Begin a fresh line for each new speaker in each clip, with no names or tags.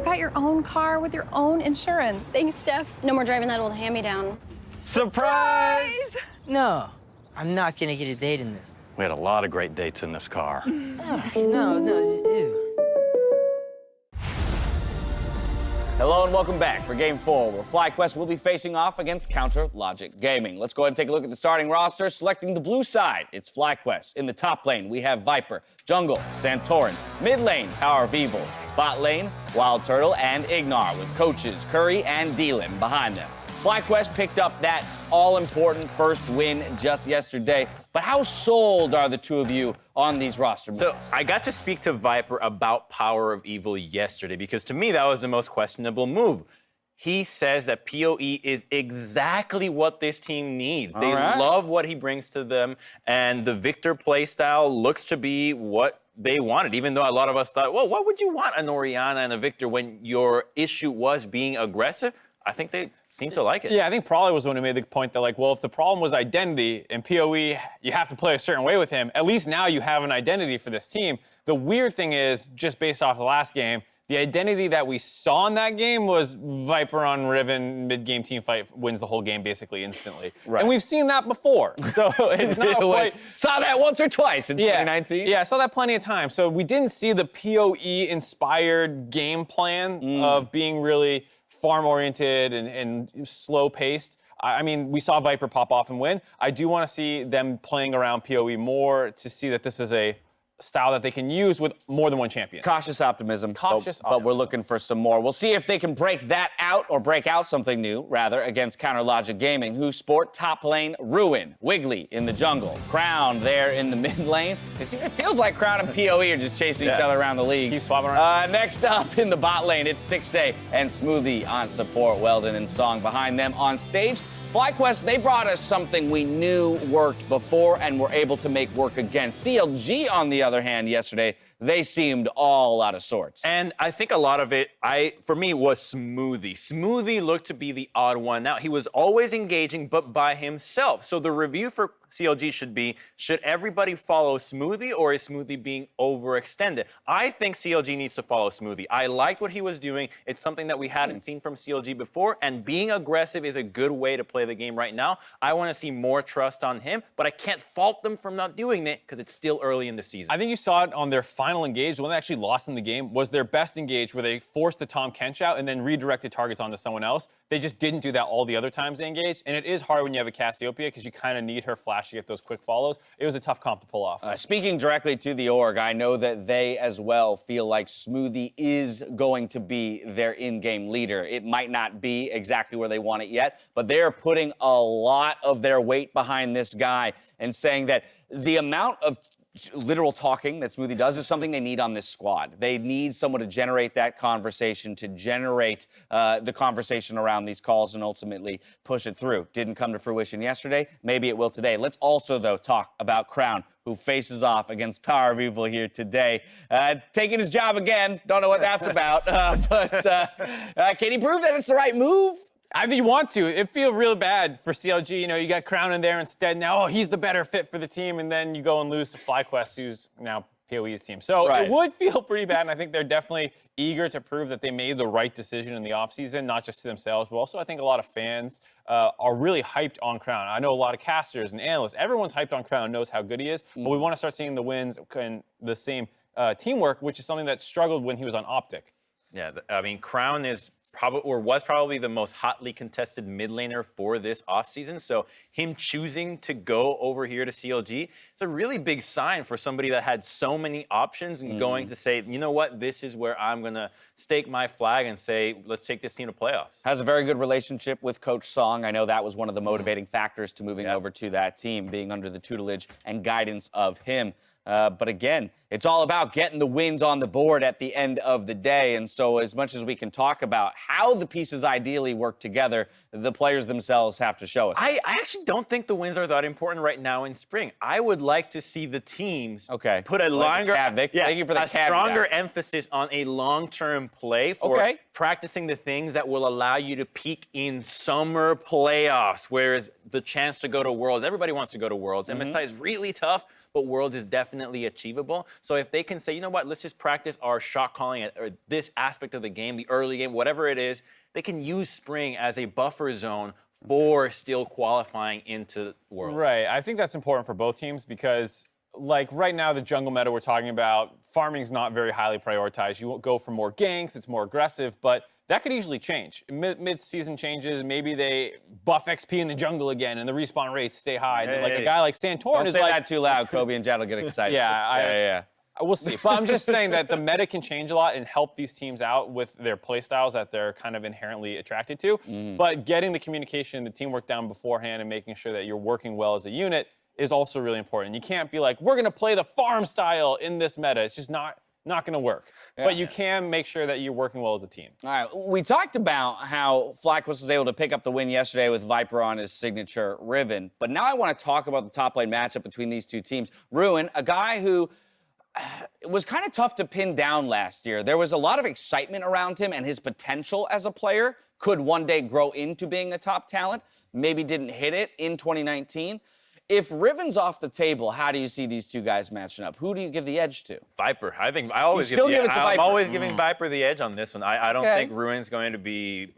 got your own car with your own insurance.
Thanks, Steph. No more driving that old hand-me-down.
Surprise!
No, I'm not gonna get a date in this.
We had a lot of great dates in this car.
No, ew.
Hello and welcome back for Game 4, where FlyQuest will be facing off against Counter Logic Gaming. Let's go ahead and take a look at the starting roster. Selecting the blue side, it's FlyQuest. In the top lane, we have Viper, Jungle, Santorin. Mid lane, Power of Evil. Bot lane, Wild Turtle, and Ignar, with coaches Curry and Delim behind them. FlyQuest picked up that all-important first win just yesterday, but how sold are the two of you on these roster moves?
So I got to speak to Viper about Power of Evil yesterday because to me that was the most questionable move. He says that PoE is exactly what this team needs. They love what he brings to them, and the Victor playstyle looks to be what they wanted, even though a lot of us thought, well, what would you want an Orianna and a Victor when your issue was being aggressive? I think they seem to like it.
Yeah, I think Prawley was the one who made the point that, like, well, if the problem was identity and PoE, you have to play a certain way with him, at least now you have an identity for this team. The weird thing is, just based off the last game, the identity that we saw in that game was Viper on Riven, mid-game team fight, wins the whole game basically instantly. Right. And we've seen that before, so it's not quite...
Saw that once or twice in 2019.
Yeah, I saw that plenty of times. So we didn't see the PoE-inspired game plan of being really farm-oriented and slow-paced. I mean, we saw Viper pop off and win. I do want to see them playing around PoE more to see that this is a style that they can use with more than one champion.
Cautious optimism, but we're looking for some more. We'll see if they can break that out, or break out something new, rather, against Counter Logic Gaming, who sport top lane Ruin, Wiggly in the jungle, Crown there in the mid lane. It feels like Crown and PoE are just chasing each other around the league.
Keep swapping around.
Next up in the bot lane, it's Stixay and Smoothie on support, Weldon and Song behind them on stage. FlyQuest, they brought us something we knew worked before and were able to make work again. CLG, on the other hand, yesterday, they seemed all out of sorts.
And I think a lot of it, for me, was Smoothie. Smoothie looked to be the odd one out. He was always engaging, but by himself. So the review for CLG should be, should everybody follow Smoothie, or is Smoothie being overextended? I think CLG needs to follow Smoothie. I liked what he was doing. It's something that we hadn't seen from CLG before, and being aggressive is a good way to play the game right now. I want to see more trust on him, but I can't fault them for not doing it because it's still early in the season.
I think you saw it on their final engage. The one that actually lost in the game was their best engage, where they forced the Tahm Kench out and then redirected targets onto someone else. They just didn't do that all the other times they engaged, and it is hard when you have a Cassiopeia because you kind of need her flash to get those quick follows. It was a tough comp to pull off.
Speaking directly to the org, I know that they as well feel like Smoothie is going to be their in-game leader. It might not be exactly where they want it yet, but they're putting a lot of their weight behind this guy and saying that the amount of literal talking that Smoothie does is something they need on this squad. They need someone to generate that conversation, to generate the conversation around these calls and ultimately push it through. Didn't come to fruition yesterday. Maybe it will today. Let's also, though, talk about Crown, who faces off against Power of Evil here today. Taking his job again. Don't know what that's about. But can he prove that it's the right move?
I think you want to. It feels real bad for CLG. You know, you got Crown in there instead. Now, oh, he's the better fit for the team, and then you go and lose to FlyQuest, who's now PoE's team. So it would feel pretty bad, and I think they're definitely eager to prove that they made the right decision in the offseason, not just to themselves, but also I think a lot of fans are really hyped on Crown. I know a lot of casters and analysts. Everyone's hyped on Crown, knows how good he is, but we want to start seeing the wins and the same teamwork, which is something that struggled when he was on Optic.
Yeah, I mean, Crown is was probably the most hotly contested mid laner for this offseason. So him choosing to go over here to CLG, it's a really big sign for somebody that had so many options and going to say, you know what, this is where I'm going to stake my flag and say, let's take this team to playoffs.
Has a very good relationship with Coach Song. I know that was one of the motivating factors to moving over to that team, being under the tutelage and guidance of him. But again, it's all about getting the wins on the board at the end of the day. And so as much as we can talk about how the pieces ideally work together, the players themselves have to show us.
I actually don't think the wins are that important right now in spring. I would like to see the teams put a stronger emphasis on a long-term play for practicing the things that will allow you to peak in summer playoffs, whereas the chance to go to Worlds, everybody wants to go to Worlds. MSI is really tough. but Worlds is definitely achievable. So if they can say, you know what, let's just practice our shot calling or this aspect of the game, the early game, whatever it is, they can use Spring as a buffer zone for still qualifying into Worlds.
Right. I think that's important for both teams because, like, right now, the jungle meta we're talking about, farming is not very highly prioritized. You won't go for more ganks, it's more aggressive, but that could easily change. Mid-season changes, maybe they buff XP in the jungle again and the respawn rates stay high. And then, like, a guy like Santorin
Don't
is
say
like...
that too loud. Kobe and Jad will get excited.
Yeah. We'll see. But I'm just saying that the meta can change a lot and help these teams out with their play styles that they're kind of inherently attracted to. But getting the communication, the teamwork down beforehand and making sure that you're working well as a unit is also really important. You can't be like, we're going to play the farm style in this meta. It's just not going to work. But you can make sure that you're working well as a team.
All right, we talked about how FlyQuest was able to pick up the win yesterday with Viper on his signature Riven. But now I want to talk about the top lane matchup between these two teams. Ruin, a guy who... it was kind of tough to pin down last year. There was a lot of excitement around him and his potential as a player could one day grow into being a top talent. Maybe didn't hit it in 2019. If Riven's off the table, how do you see these two guys matching up? Who do you give the edge to?
Viper. I think I always
give it to
I'm
Viper.
always giving Viper the edge on this one. I don't think Ruin's going to be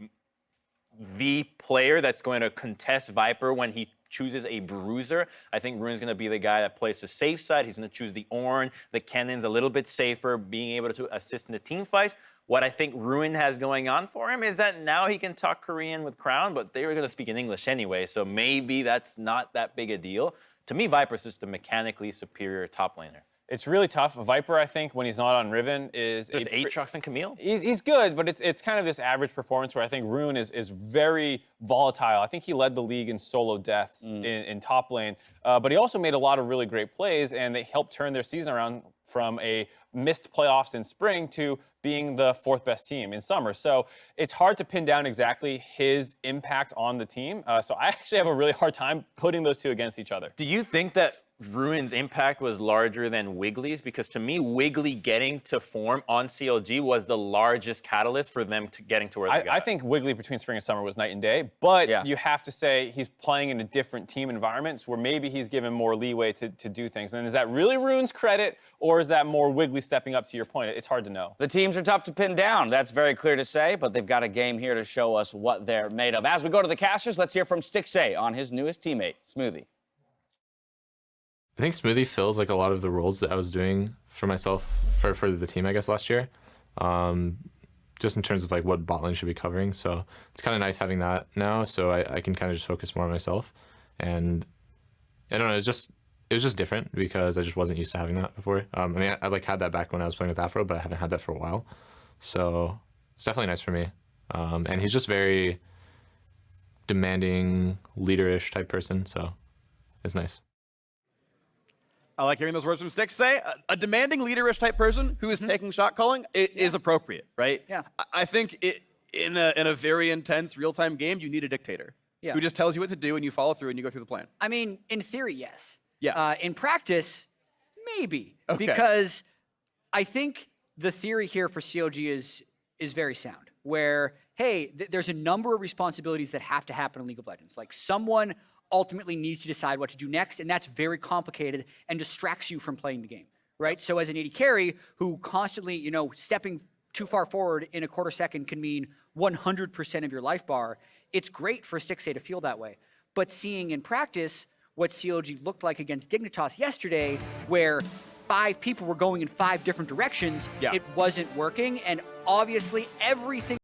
the player that's going to contest Viper when he chooses a bruiser. I think Ruin's going to be the guy that plays the safe side. He's going to choose the Ornn. The Kennen's a little bit safer, being able to assist in the team fights. What I think Ruin has going on for him is that now he can talk Korean with Crown, but they were going to speak in English anyway, so maybe that's not that big a deal. To me, Viper's just a mechanically superior top laner.
It's really tough. Viper, I think, when he's not on Riven, is...
Just Aatrox and Camille?
He's good, but it's kind of this average performance where I think Rune is very volatile. I think he led the league in solo deaths in top lane, but he also made a lot of really great plays, and they helped turn their season around from a missed playoffs in spring to being the fourth best team in summer. So it's hard to pin down exactly his impact on the team. So I actually have a really hard time putting those two against each other.
Do you think that Ruin's impact was larger than Wiggly's? Because to me, Wiggly getting to form on CLG was the largest catalyst for them getting to where they got.
I think Wiggly between spring and summer was night and day, but you have to say he's playing in a different team environment where maybe he's given more leeway to do things. And is that really Ruin's credit, or is that more Wiggly stepping up to your point? It's hard to know.
The teams are tough to pin down. That's very clear to say, but they've got a game here to show us what they're made of. As we go to the casters, let's hear from Stixxay on his newest teammate, Smoothie.
I think Smoothie fills like a lot of the roles that I was doing for myself, or for the team, I guess, last year. Just in terms of like what bot lane should be covering. So it's kind of nice having that now, so I can kind of just focus more on myself. And I don't know, it was just different because I just wasn't used to having that before. I mean, I like had that back when I was playing with Afro, but I haven't had that for a while. So it's definitely nice for me. And he's just very demanding, leader-ish type person, so it's nice.
I like hearing those words from Stixxay. A demanding leaderish type person who is taking shot calling is appropriate, right?
Yeah.
I think in a very intense real-time game, you need a dictator who just tells you what to do and you follow through and you go through the plan.
I mean, in theory, yes.
Yeah.
In practice, maybe.
Okay.
Because I think the theory here for CLG is very sound. Where, hey, there's a number of responsibilities that have to happen in League of Legends. Like someone ultimately needs to decide what to do next, and that's very complicated and distracts you from playing the game, right? So as an AD carry who constantly, stepping too far forward in a quarter second can mean 100% of your life bar, it's great for Stixxay to feel that way. But seeing in practice what CLG looked like against Dignitas yesterday, where 5 people were going in 5 different directions, it wasn't working, and obviously everything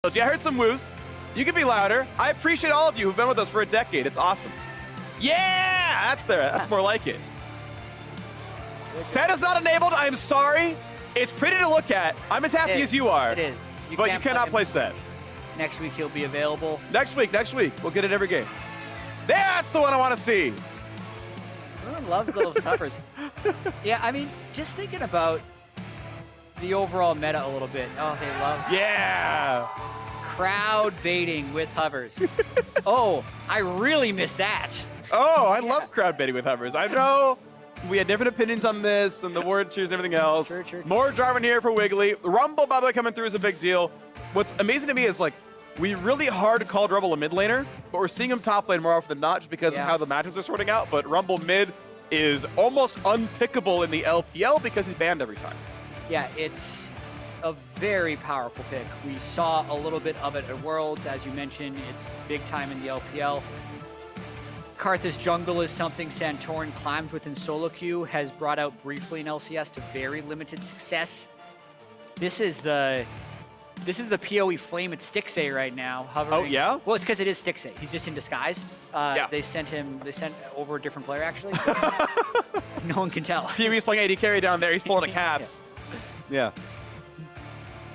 CLG. I heard some woos. You can be louder. I appreciate all of you who've been with us for a decade. It's awesome. Yeah, that's more like it. Santa's not enabled. I'm sorry. It's pretty to look at. I'm as happy as you are.
It is.
But you cannot play Set.
Next week he'll be available.
Next week. We'll get it every game. That's the one I want to see.
Everyone loves little covers. Yeah, I mean, just thinking about the overall meta a little bit. Oh, they love crowd baiting with hovers. Oh, I really missed that.
Oh, I love crowd baiting with hovers. I know we had different opinions on this and the word cheers and everything else.
Sure.
More driving here for Wiggly. Rumble, by the way, coming through is a big deal. What's amazing to me is, like, we really hard called Rumble a mid laner, but we're seeing him top lane more often than not just because of how the matchups are sorting out. But Rumble mid is almost unpickable in the LPL because he's banned every time.
Yeah, it's a very powerful pick. We saw a little bit of it at Worlds, as you mentioned. It's big time in the LPL. Karthus jungle is something Santorin climbs within solo queue, has brought out briefly in LCS to very limited success. This is the PoE flame at Stixxay right now. Hovering.
Oh, yeah?
Well, it's because it is Stixxay. He's just in disguise. They sent over a different player, actually. No one can tell.
PoE's playing AD carry down there. He's pulling a caps. Yeah.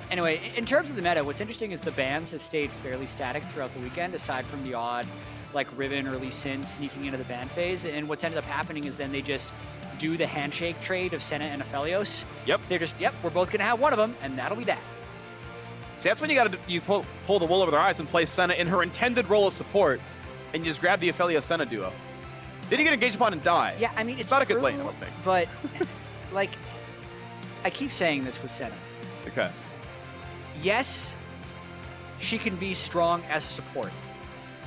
Anyway, in terms of the meta, what's interesting is the bans have stayed fairly static throughout the weekend, aside from the odd, like, Riven or Lee Sin sneaking into the ban phase. And what's ended up happening is then they just do the handshake trade of Senna and Aphelios.
Yep.
They're just, we're both going to have one of them, and that'll be that.
See, that's when you pull the wool over their eyes and play Senna in her intended role of support, and you just grab the Aphelios Senna duo. Then you get engaged upon and die.
Yeah, I mean, it's
not a good
true,
lane, I don't think.
But, like, I keep saying this with Senna.
Okay.
Yes, she can be strong as a support.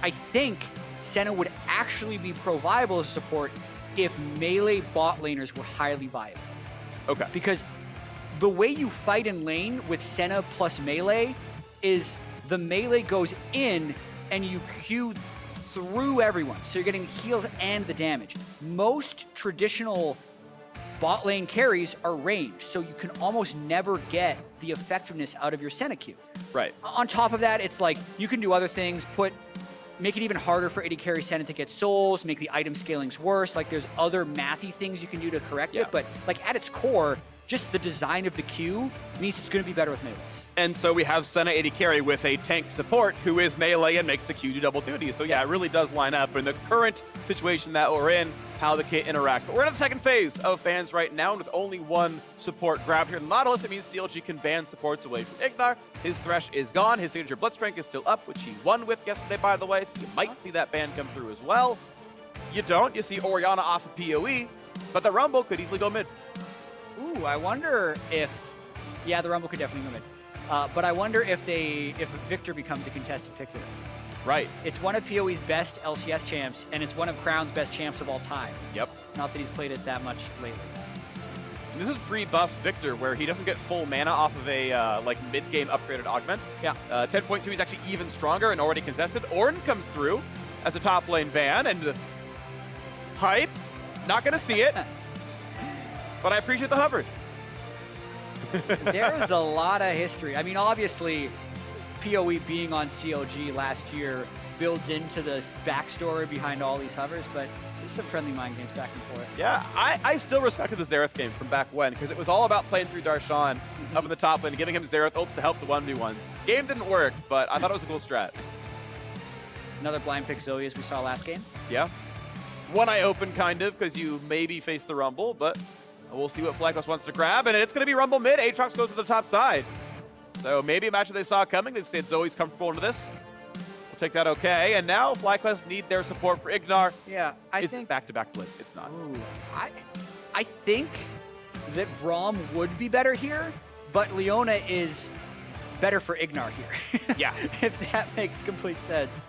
I think Senna would actually be pro-viable as a support if melee bot laners were highly viable.
Okay.
Because the way you fight in lane with Senna plus melee is the melee goes in and you Q through everyone. So you're getting heals and the damage. Most traditional bot lane carries are ranged, so you can almost never get the effectiveness out of your Senna Q.
Right.
On top of that, it's like you can do other things, make it even harder for AD carry Senna to get souls, make the item scalings worse. Like, there's other mathy things you can do to correct it, but, like, at its core, just the design of the Q means it's going to be better with melees. And
so we have Senna AD carry with a tank support who is melee and makes the Q do double duty. So yeah, it really does line up in the current situation that we're in, how the kit interact. But we're in the second phase of bans right now, and with only one support grabbed here in the Nautilus, it means CLG can ban supports away from Ignar. His Thresh is gone. His signature Blitzcrank is still up, which he won with yesterday, by the way, so you might see that ban come through as well. You don't. You see Orianna off of PoE, but the Rumble could easily go mid.
Ooh, I wonder if... Yeah, the Rumble could definitely go mid. But I wonder if Victor becomes a contested pick here.
Right.
It's one of PoE's best LCS champs, and it's one of Crown's best champs of all time.
Yep.
Not that he's played it that much lately.
And this is pre-buff Victor, where he doesn't get full mana off of a like mid-game upgraded augment.
Yeah.
10.2 is actually even stronger and already contested. Ornn comes through as a top lane ban, and hype. Not gonna see it, but I appreciate the hovers.
There is a lot of history. I mean, obviously, PoE being on CLG last year builds into the backstory behind all these hovers, but there's some friendly mind games back and forth.
Yeah, I still respected the Xerath game from back when, because it was all about playing through Darshan up in the top lane and giving him Xerath ults to help the 1v1s. Game didn't work, but I thought it was a cool strat.
Another blind pick Zoe as we saw last game.
Yeah. One eye open, kind of, because you maybe face the Rumble, but we'll see what FlyQuest wants to grab, and it's going to be Rumble mid. Aatrox goes to the top side. So maybe a match that they saw coming. They said Zoe's comfortable into this. We'll take that okay. And now FlyQuest need their support for Ignar.
Yeah, I think
back-to-back blitz. It's not.
Ooh, I think that Braum would be better here, but Leona is better for Ignar here.
Yeah.
If that makes complete sense.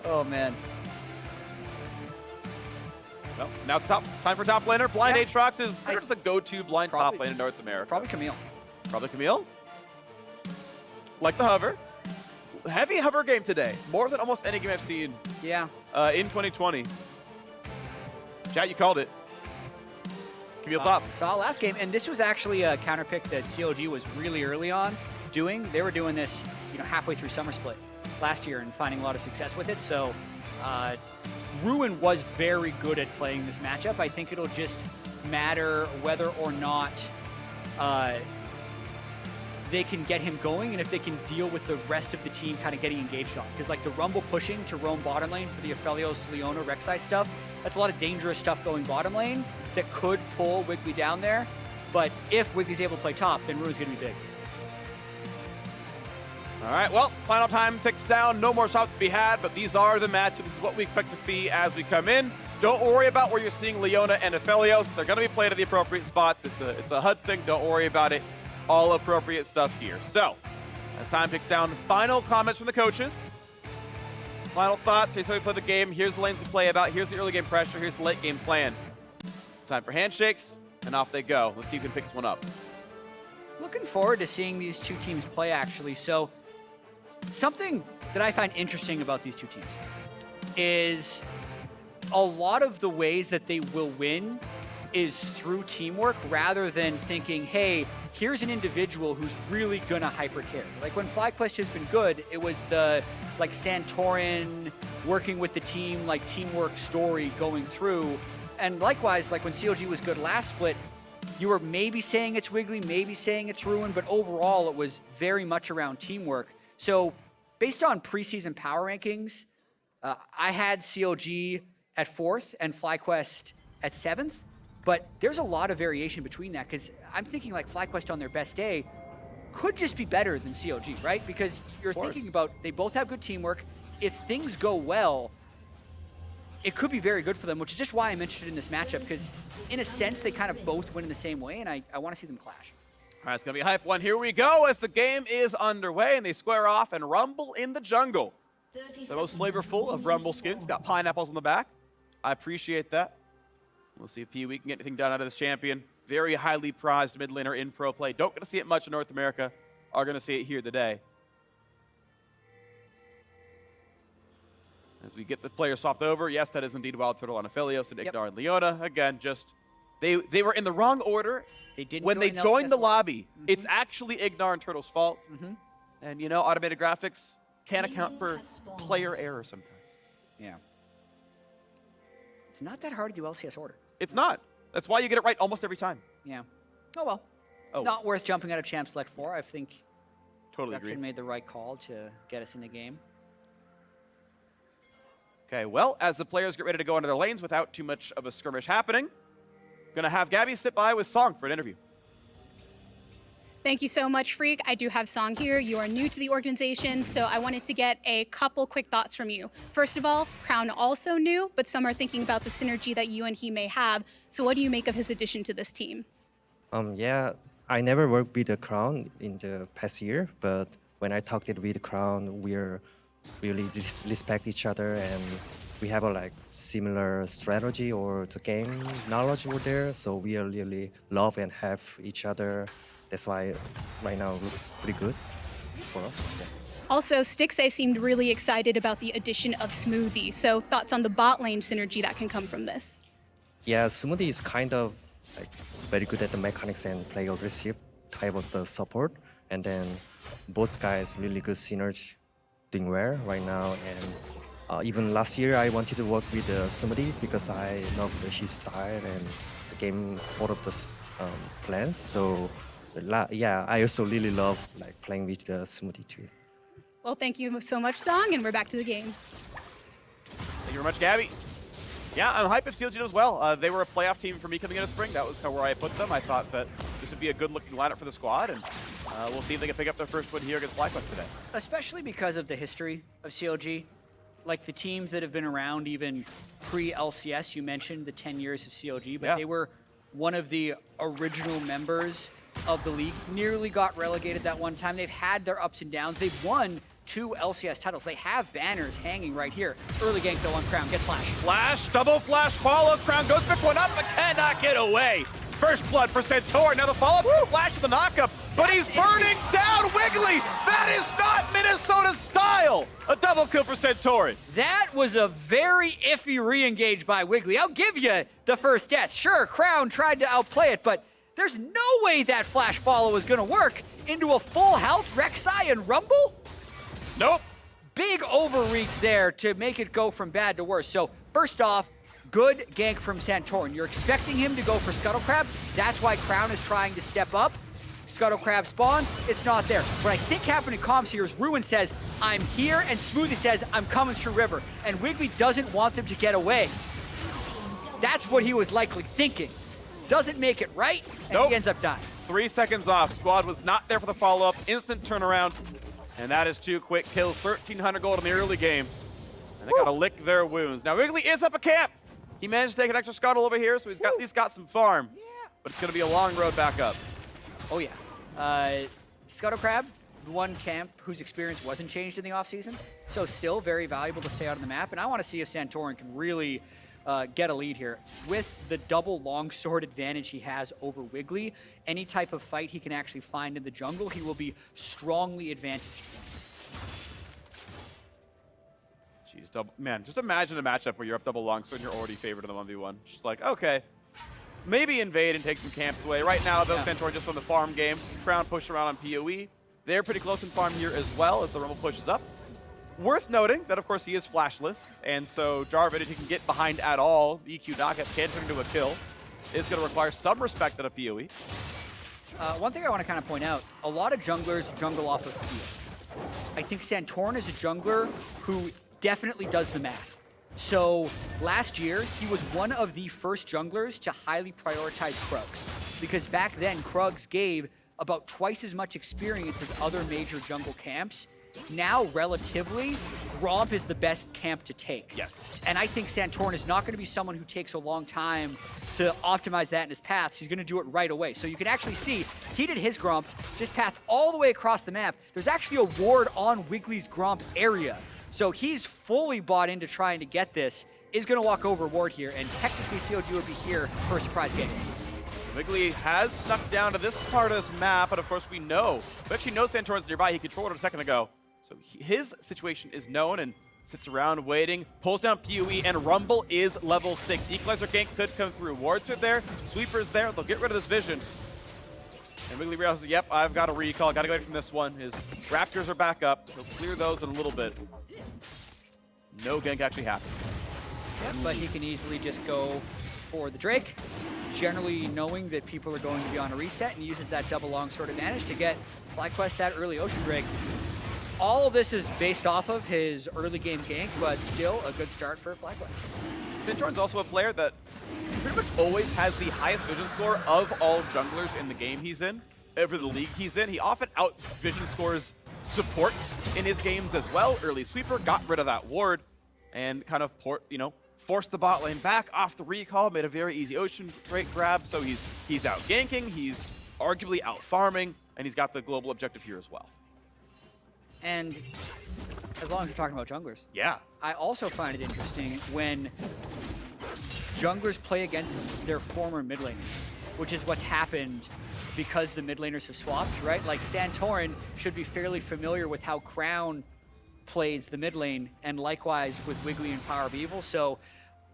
Oh, man.
Well, now it's time for top laner. Blind Aatrox is pretty much the go-to blind
Probably-
top lane in North America.
Probably Camille.
Probably Camille. Like the hover. Heavy hover game today. More than almost any game I've seen
Yeah.
in 2020. Chat, you called it. Camille top.
Saw last game, and this was actually a counter pick that CLG was really early on doing. They were doing this, halfway through Summer Split last year and finding a lot of success with it. So Ruin was very good at playing this matchup. I think it'll just matter whether or not they can get him going and if they can deal with the rest of the team kind of getting engaged on. Because like the Rumble pushing to roam bottom lane for the Aphelios, Leona, Rek'Sai stuff, that's a lot of dangerous stuff going bottom lane that could pull Wiggly down there. But if Wiggly's able to play top, then Ruin's going to be big.
All right, well, final time ticks down. No more shots to be had, but these are the matchups. This is what we expect to see as we come in. Don't worry about where you're seeing Leona and Aphelios. They're going to be played at the appropriate spots. It's a HUD thing. Don't worry about it. All appropriate stuff here. So, as time ticks down, final comments from the coaches. Final thoughts. Here's how we play the game. Here's the lanes we play about. Here's the early game pressure. Here's the late game plan. Time for handshakes, and off they go. Let's see who can pick this one up.
Looking forward to seeing these two teams play, actually. So, something that I find interesting about these two teams is a lot of the ways that they will win is through teamwork rather than thinking, hey, here's an individual who's really gonna hyper carry. Like when FlyQuest has been good, it was the like Santorin working with the team, like teamwork story going through. And likewise, like when CLG was good last split, you were maybe saying it's Wiggly, maybe saying it's Ruin, but overall it was very much around teamwork. So based on preseason power rankings, I had CLG at 4th and FlyQuest at 7th. But there's a lot of variation between that because I'm thinking like FlyQuest on their best day could just be better than CLG, right? Because you're thinking about they both have good teamwork. If things go well, it could be very good for them, which is just why I'm interested in this matchup because in a sense, they kind of both win in the same way and I want to see them clash.
All right, it's going to be a hype one. Here we go as the game is underway and they square off and rumble in the jungle. The most flavorful of Rumble skins. Got pineapples on the back. I appreciate that. We'll see if PoE can get anything done out of this champion. Very highly prized mid laner in pro play. Don't get to see it much in North America. Are going to see it here today. As we get the players swapped over, yes, that is indeed Wild Turtle on Aphelios and Ignar and Leona. Again, just they were in the wrong order.
They didn't
when they
join
joined the
LCS.
lobby. It's actually Ignar and Turtle's fault. And automated graphics can't account for player error sometimes.
Yeah. It's not that hard to do LCS order.
It's not. That's why you get it right almost every time.
Yeah. Oh well.
Oh.
Not worth jumping out of Champ Select 4. I think
Totally
production
agree.
made the right call to get us in the game.
Okay, well, as the players get ready to go into their lanes without too much of a skirmish happening, gonna have Gabby sit by with Song for an interview.
Thank you so much, Freak. I do have Song here. You are new to the organization, so I wanted to get a couple quick thoughts from you. First of all, Crown also new, but some are thinking about the synergy that you and he may have. So what do you make of his addition to this team?
Yeah, I never worked with the Crown in the past year, but when I talked with Crown, we're really respect each other and we have a similar strategy or the game knowledge over there. So we are really love and have each other. That's why right now it looks pretty good for us. Yeah.
Also, Stixay seemed really excited about the addition of Smoothie. So thoughts on the bot lane synergy that can come from this?
Yeah, Smoothie is kind of very good at the mechanics and play aggressive type of the support. And then both guys really good synergy, doing well right now. And even last year I wanted to work with Smoothie because I love his style and the game out of the plans. So yeah, I also really love playing with the Smoothie too.
Well, thank you so much, Song, and we're back to the game.
Thank you very much, Gabby. Yeah, I'm hyped if CLG does well. They were a playoff team for me coming into spring. That was where I put them. I thought that this would be a good-looking lineup for the squad, and we'll see if they can pick up their first win here against FlyQuest today.
Especially because of the history of CLG. Like the teams that have been around even pre-LCS, you mentioned the 10 years of CLG, but they were one of the original members of the league. Nearly got relegated that one time. They've had their ups and downs. They've won 2 LCS titles. They have banners hanging right here. Early gank though on Crown. Gets flash.
Flash, double flash follow. Crown goes pick one up, but cannot get away First blood for Santorin. Now the follow-up, flash to the knockup, but he's burning down Wiggly. That is not Minnesota style. A double kill for Santorin.
That was a very iffy re-engage by Wiggly. I'll give you the first death. Sure, Crown tried to outplay it, but there's no way that flash follow is gonna work into a full health Rek'Sai and Rumble?
Nope.
Big overreach there to make it go from bad to worse. So first off, good gank from Santorin. You're expecting him to go for Scuttle Crab. That's why Crown is trying to step up. Scuttle Crab spawns, it's not there. What I think happened in comms here is Ruin says, I'm here, and Smoothie says, I'm coming through river. And Wiggly doesn't want them to get away. That's what he was likely thinking. Doesn't make it right, and he ends up dying.
3 seconds off. Squad was not there for the follow-up. Instant turnaround. And that is 2 quick kills. 1,300 gold in the early game. And they gotta lick their wounds. Now Wiggly is up a camp. He managed to take an extra scuttle over here, so he's got, at least got some farm. Yeah. But it's gonna be a long road back up.
Oh yeah. Scuttle Crab, one camp whose experience wasn't changed in the offseason, so still very valuable to stay out on the map. And I want to see if Santorin can really get a lead here. With the double longsword advantage he has over Wiggly, any type of fight he can actually find in the jungle, he will be strongly advantaged.
Jeez, man, just imagine a matchup where you're up double longsword and you're already favored in the 1v1. Just like, okay, maybe invade and take some camps away. Right now, though, Santorin just on the farm game. Crown push around on PoE. They're pretty close in farm here as well as the Rumble pushes up. Worth noting that, of course, he is flashless, and so Jarvan, if he can get behind at all, the EQ knockup can turn into a kill. It's going to require some respect out of PoE.
One thing I want to kind of point out, a lot of junglers jungle off of fear. I think Santorin is a jungler who definitely does the math. So last year, he was one of the first junglers to highly prioritize Krugs, because back then, Krugs gave about twice as much experience as other major jungle camps. Now, relatively, Gromp is the best camp to take.
Yes.
And I think Santorin is not going to be someone who takes a long time to optimize that in his paths. He's going to do it right away. So you can actually see, he did his Gromp, just pathed all the way across the map. There's actually a ward on Wiggly's Gromp area. So he's fully bought into trying to get this, is going to walk over ward here, and technically CLG would be here for a surprise game.
Wiggly has snuck down to this part of this map, and of course we actually know Santorin's nearby. He controlled it a second ago. So his situation is known and sits around waiting, pulls down PoE, and Rumble is level 6. Equalizer gank could come through. Wards are there, Sweeper's there, they'll get rid of this vision. And Wiggly realizes, yep, I've got a recall, gotta go away from this one. His Raptors are back up, he'll clear those in a little bit. No gank actually happened.
Yep, but he can easily just go for the Drake, generally knowing that people are going to be on a reset, and uses that double longsword advantage to get FlyQuest that early Ocean Drake. All of this is based off of his early game gank, but still a good start for FlyQuest.
Santorin's also a player that pretty much always has the highest vision score of all junglers in the game he's in, over the league he's in. He often out vision scores supports in his games as well. Early Sweeper got rid of that ward and kind of forced the bot lane back off the recall, made a very easy Ocean Drake grab. So he's out ganking, he's arguably out farming, and he's got the global objective here as well.
And as long as we're talking about junglers,
yeah,
I also find it interesting when junglers play against their former mid laners, which is what's happened because the mid laners have swapped, right? Like Santorin should be fairly familiar with how Crown plays the mid lane, and likewise with Wiggly and Power of Evil. So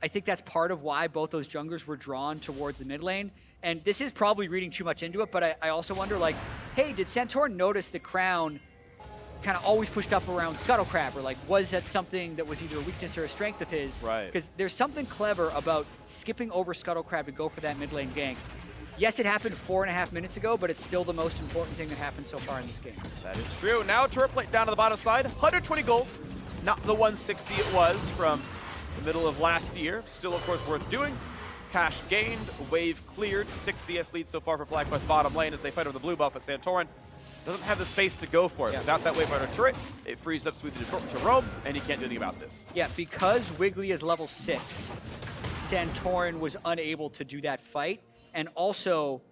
I think that's part of why both those junglers were drawn towards the mid lane. And this is probably reading too much into it, but I also wonder, like, hey, did Santorin notice that Crown kind of always pushed up around Scuttle Crab, or like, was that something that was either a weakness or a strength of his?
Right.
Because there's something clever about skipping over Scuttle Crab to go for that mid lane gank. Yes, it happened 4.5 minutes ago, but it's still the most important thing that happened so far in this game.
That is true. Now turret plate down to the bottom side, 120 gold, not the 160 it was from the middle of last year. Still, of course, worth doing. Cash gained, wave cleared, 6 CS lead so far for FlyQuest bottom lane as they fight over the blue buff, but Santorin doesn't have the space to go for it. Yeah. Without that Wayfinder turret, it frees up Smoothie to roam, and he can't do anything about this.
Yeah, because Wiggly is level 6, Santorin was unable to do that fight, and also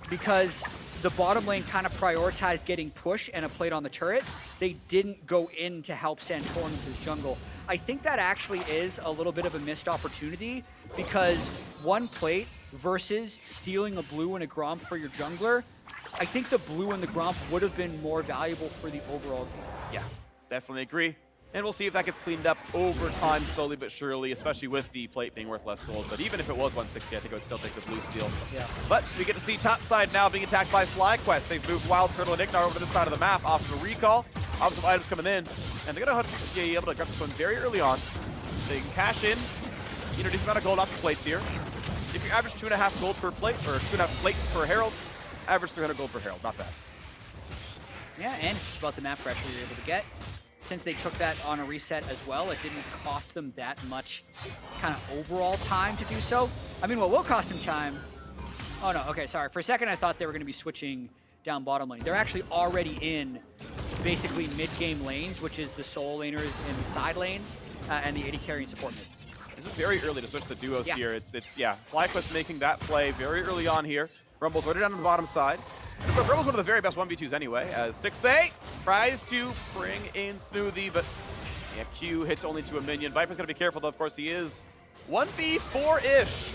because the bottom lane kind of prioritized getting push and a plate on the turret, they didn't go in to help Santorin with his jungle. I think that actually is a little bit of a missed opportunity, because one plate versus stealing a blue and a Gromp for your jungler, I think the blue and the Gromp would have been more valuable for the overall game.
Yeah, definitely agree. And we'll see if that gets cleaned up over time, slowly but surely, especially with the plate being worth less gold. But even if it was 160, I think I would still take the blue steal.
Yeah.
But we get to see top side now being attacked by FlyQuest. They've moved Wild Turtle and Ignar over to this side of the map, off of a recall, off some items coming in. And they're going to be able to grab this one very early on. They can cash in, you know, decent amount of gold off the plates here. If you average 2.5 gold per plate, or 2.5 plates per Herald, average 300 gold per Herald, not bad.
Yeah, and it's just about the map pressure you're able to get. Since they took that on a reset as well, it didn't cost them that much kind of overall time to do so. I mean, what will cost them time... Oh, no, okay, sorry. For a second, I thought they were going to be switching down bottom lane. They're actually already in basically mid-game lanes, which is the solo laners in the side lanes, and the AD carry and support mid.
This is very early to switch the duos here. It's FlyQuest making that play very early on here. Rumble's already down on the bottom side. Rumble's one of the very best 1v2s anyway, as Stixay tries to bring in Smoothie, but yeah, Q hits only to a minion. Viper's going to be careful, though, of course he is. 1v4-ish.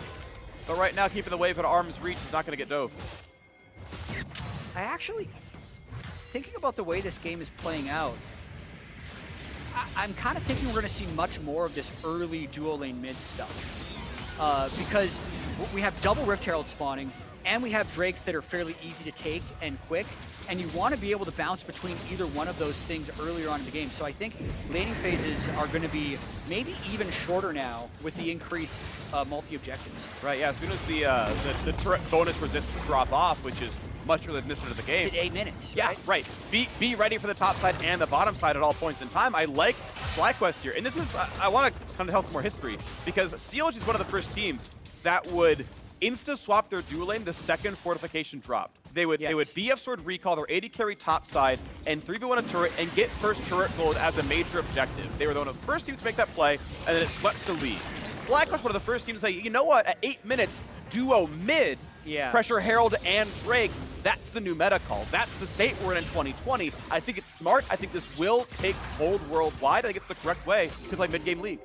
But right now, keeping the wave at arm's reach is not going to get dove.
I actually, thinking about the way this game is playing out, I'm kind of thinking we're going to see much more of this early duo lane mid stuff. Because we have double Rift Herald spawning, and we have Drakes that are fairly easy to take and quick, and you want to be able to bounce between either one of those things earlier on in the game. So I think laning phases are going to be maybe even shorter now with the increased multi-objectives.
Right, yeah, as soon as the turret bonus resistance drop off, which is much earlier than this into the game.
It's at 8 minutes,
Yeah, right. Be ready for the top side and the bottom side at all points in time. I like FlyQuest here. And this is, I want to kind of tell some more history, because CLG is one of the first teams that would insta-swap their dual lane the second fortification dropped. They would BF Sword recall their AD carry top side and 3v1 a turret and get first turret gold as a major objective. They were one of the first teams to make that play, and then it swept the lead. FlyQuest was one of the first teams to say, you know what, at 8 minutes, duo mid, pressure Herald and Drakes, that's the new meta call. That's the state we're in 2020. I think it's smart. I think this will take hold worldwide. I think it's the correct way to play mid-game league.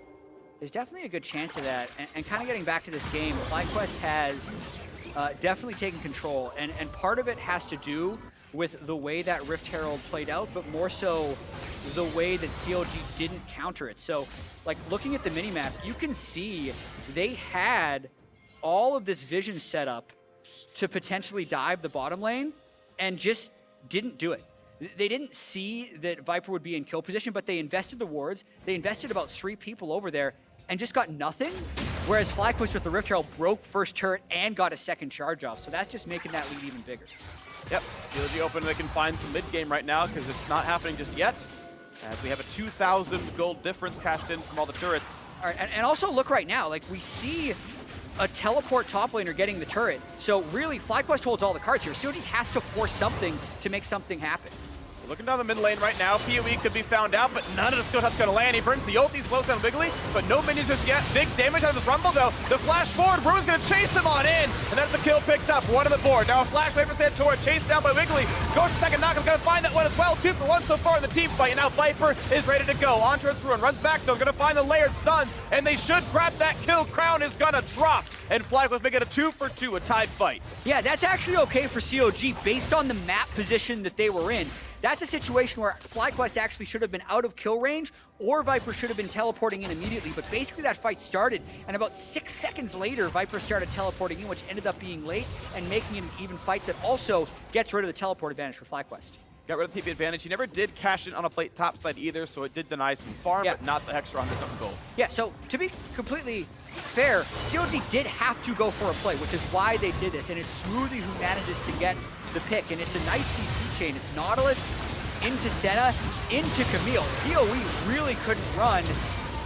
There's definitely a good chance of that. And kind of getting back to this game, FlyQuest has definitely taken control. And part of it has to do with the way that Rift Herald played out, but more so the way that CLG didn't counter it. So, like, looking at the minimap, you can see they had all of this vision set up to potentially dive the bottom lane and just didn't do it. They didn't see that Viper would be in kill position, but they invested the wards. They invested about 3 people over there and just got nothing. Whereas FlyQuest with the Rift Herald broke first turret and got a second charge off. So that's just making that lead even bigger.
Yep, CLG open, they can find some mid-game right now because it's not happening just yet. As we have a 2,000 gold difference cashed in from all the turrets.
All right, and also look right now, like we see a teleport top laner getting the turret. So really, FlyQuest holds all the cards here. CLG has to force something to make something happen.
Looking down the mid lane right now, PoE could be found out, but none of the skill shots going to land. He burns the ulti, slows down Wiggly, but no minions just yet. Big damage out of this Rumble, though. The flash forward, Brewer's going to chase him on in, and that's a kill picked up. 1 on the board. Now a flash away for Santora, chased down by Wiggly. Goes for second knock, is going to find that one as well. 2 for 1 so far in the team fight, and now Viper is ready to go. On towards Ruin, runs back, though, going to find the layered stuns, and they should grab that kill. Crown is going to drop, and FlyQuest make it a 2 for 2, a tied fight.
Yeah, that's actually okay for CLG based on the map position that they were in. That's a situation where FlyQuest actually should have been out of kill range, or Viper should have been teleporting in immediately. But basically that fight started, and about 6 seconds later, Viper started teleporting in, which ended up being late and making it an even fight that also gets rid of the teleport advantage for FlyQuest.
Got rid of the TP advantage. He never did cash in on a plate top side either, so it did deny some farm, but not the extra 100 gold.
Yeah, so to be completely fair, CLG did have to go for a play, which is why they did this, and it's Smoothie who manages to get the pick, and it's a nice CC chain. It's Nautilus into Senna, into Camille. PoE really couldn't run,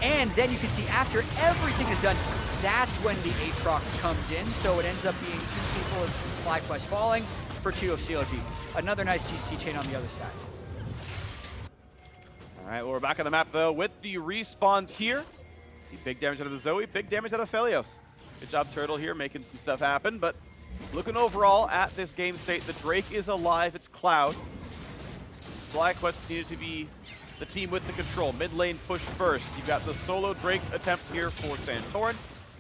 and then you can see after everything is done, that's when the Aatrox comes in, so it ends up being 2 people of FlyQuest falling for 2 of CLG. Another nice CC chain on the other side.
All right, well, we're back on the map, though, with the respawns here. See big damage out of the Zoe, big damage out of Phelios. Good job, Turtle, here, making some stuff happen, but looking overall at this game state, the Drake is alive, it's Cloud. FlyQuest needed to be the team with the control. Mid lane push first. You've got the solo Drake attempt here for Santorin.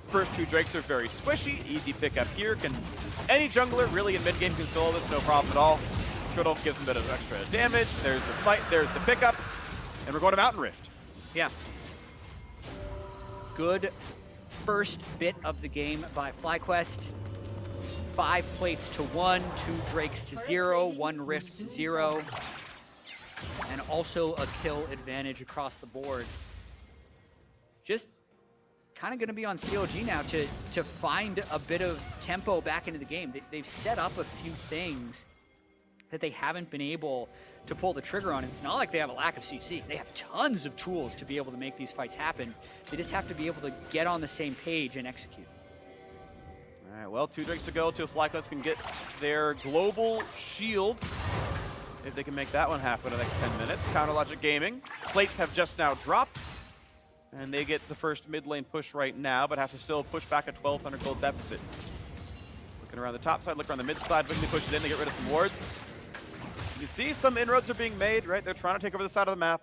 First two Drakes are very squishy, easy pickup here. Can any jungler really in mid game can solo this? No problem at all. Shuttle gives him a bit of extra damage. There's the smite, there's the pickup, and we're going to Mountain Rift.
Yeah. Good first bit of the game by FlyQuest. 5 plates to 1, 2 Drakes to 0, 1 Rift to 0, and also a kill advantage across the board. Just kind of going to be on CLG now to find a bit of tempo back into the game. They've set up a few things that they haven't been able to pull the trigger on. It's not like they have a lack of CC. They have tons of tools to be able to make these fights happen. They just have to be able to get on the same page and execute.
All right, well, 2 Drakes to go till FlyQuest can get their global shield. If they can make that one happen in the next 10 minutes. Counter Logic Gaming. Plates have just now dropped. And they get the first mid lane push right now, but have to still push back a 1,200 gold deficit. Looking around the top side, look around the mid side, looking to push it in to get rid of some wards. You see some inroads are being made, right? They're trying to take over the side of the map.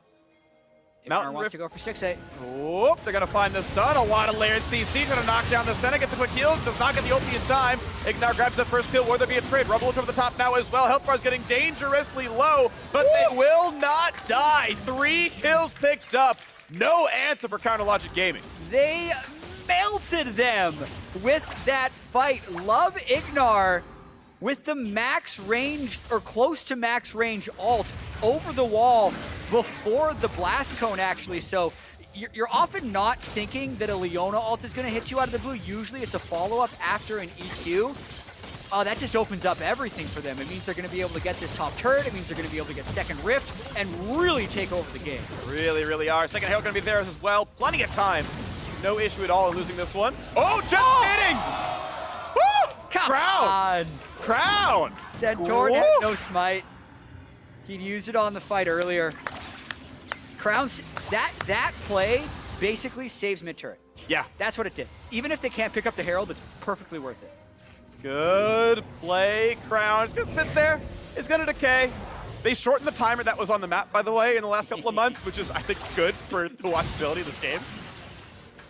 Mountain
wants
Rift
to go for 6-8.
Oh, they're going to find the stun. A lot of layered CC. Going to knock down the center. Gets a quick heal. Does not get the ulti in time. Ignar grabs the first kill. Will there be a trade? Rumble over the top now as well. Health bar is getting dangerously low, but they will not die. 3 kills picked up. No answer for Counter Logic Gaming.
They melted them with that fight. Love Ignar with the max range, or close to max range ult over the wall before the blast cone actually. So you're often not thinking that a Leona ult is gonna hit you out of the blue. Usually it's a follow-up after an EQ. That just opens up everything for them. It means they're gonna be able to get this top turret. It means they're gonna be able to get second rift and really take over the game.
Really, really are. Second hail gonna be theirs as well. Plenty of time. No issue at all in losing this one. Oh, just kidding! Woo!
Come
Crown!
on.
Crown!
Centaur
Woo!
had no smite. He'd used it on the fight earlier. Crown, that play basically saves mid turret.
Yeah.
That's what it did. Even if they can't pick up the Herald, it's perfectly worth it.
Good play, Crown. It's gonna sit there. It's gonna decay. They shortened the timer that was on the map, by the way, in the last couple of months, which is, I think, good for the watchability of this game.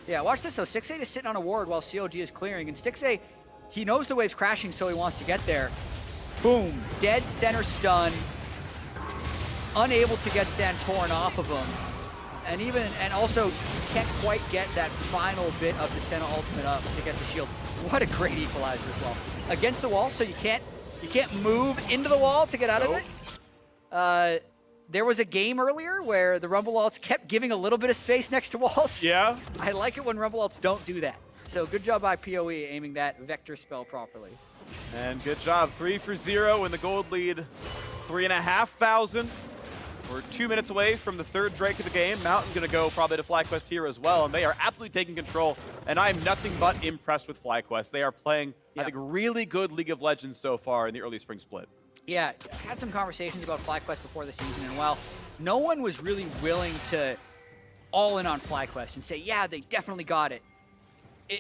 Yeah, watch this though. 6-8 is sitting on a ward while CLG is clearing, and 6-8, he knows the wave's crashing, so he wants to get there. Boom, dead center stun. Unable to get Santorin off of him. And also can't quite get that final bit of the Senna ultimate up to get the shield. What a great equalizer as well. Against the wall, so you can't move into the wall to get out of it. There was a game earlier where the Rumble ults kept giving a little bit of space next to walls.
Yeah.
I like it when Rumble ults don't do that. So good job by PoE aiming that vector spell properly.
And good job. 3 for 0 in the gold lead. 3,500. We're 2 minutes away from the third Drake of the game. Mountain gonna go probably to FlyQuest here as well, and they are absolutely taking control. And I'm nothing but impressed with FlyQuest. They are playing, I think, really good League of Legends so far in the early spring split.
Yeah, had some conversations about FlyQuest before the season, and while no one was really willing to all in on FlyQuest and say, yeah, they definitely got it,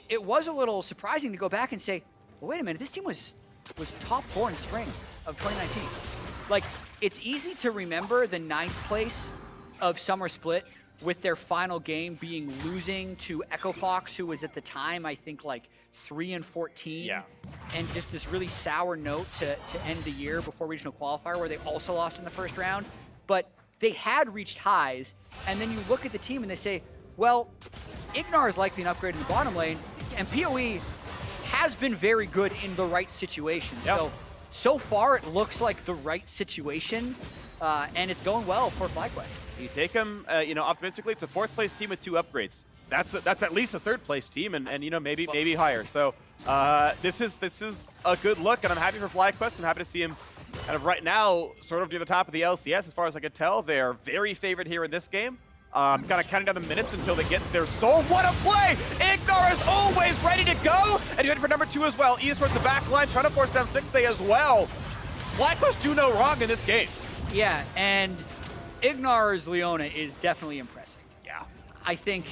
it was a little surprising to go back and say, well, wait a minute, this team was top 4 in spring of 2019. Like, it's easy to remember the 9th place of Summer Split with their final game being losing to Echo Fox, who was at the time, I think, like 3-14.
Yeah.
And just this really sour note to end the year before regional qualifier, where they also lost in the first round. But they had reached highs, and then you look at the team and they say, well, Ignar is likely an upgrade in the bottom lane, and PoE has been very good in the right situation.
Yep.
So far it looks like the right situation, and it's going well for FlyQuest.
You take them, optimistically, it's a 4th place team with 2 upgrades. That's at least a 3rd place team, and maybe higher. So this is a good look, and I'm happy for FlyQuest. I'm happy to see him kind of right now sort of near the top of the LCS, as far as I can tell. They're very favored here in this game. Kind of counting down the minutes until they get their soul. What a play! Ignar is always ready to go! And you're in for number 2 as well. East towards the back line, trying to force down 6A as well. FlyQuest do no wrong in this game.
Yeah, and Ignar's Leona is definitely impressive.
Yeah.
I think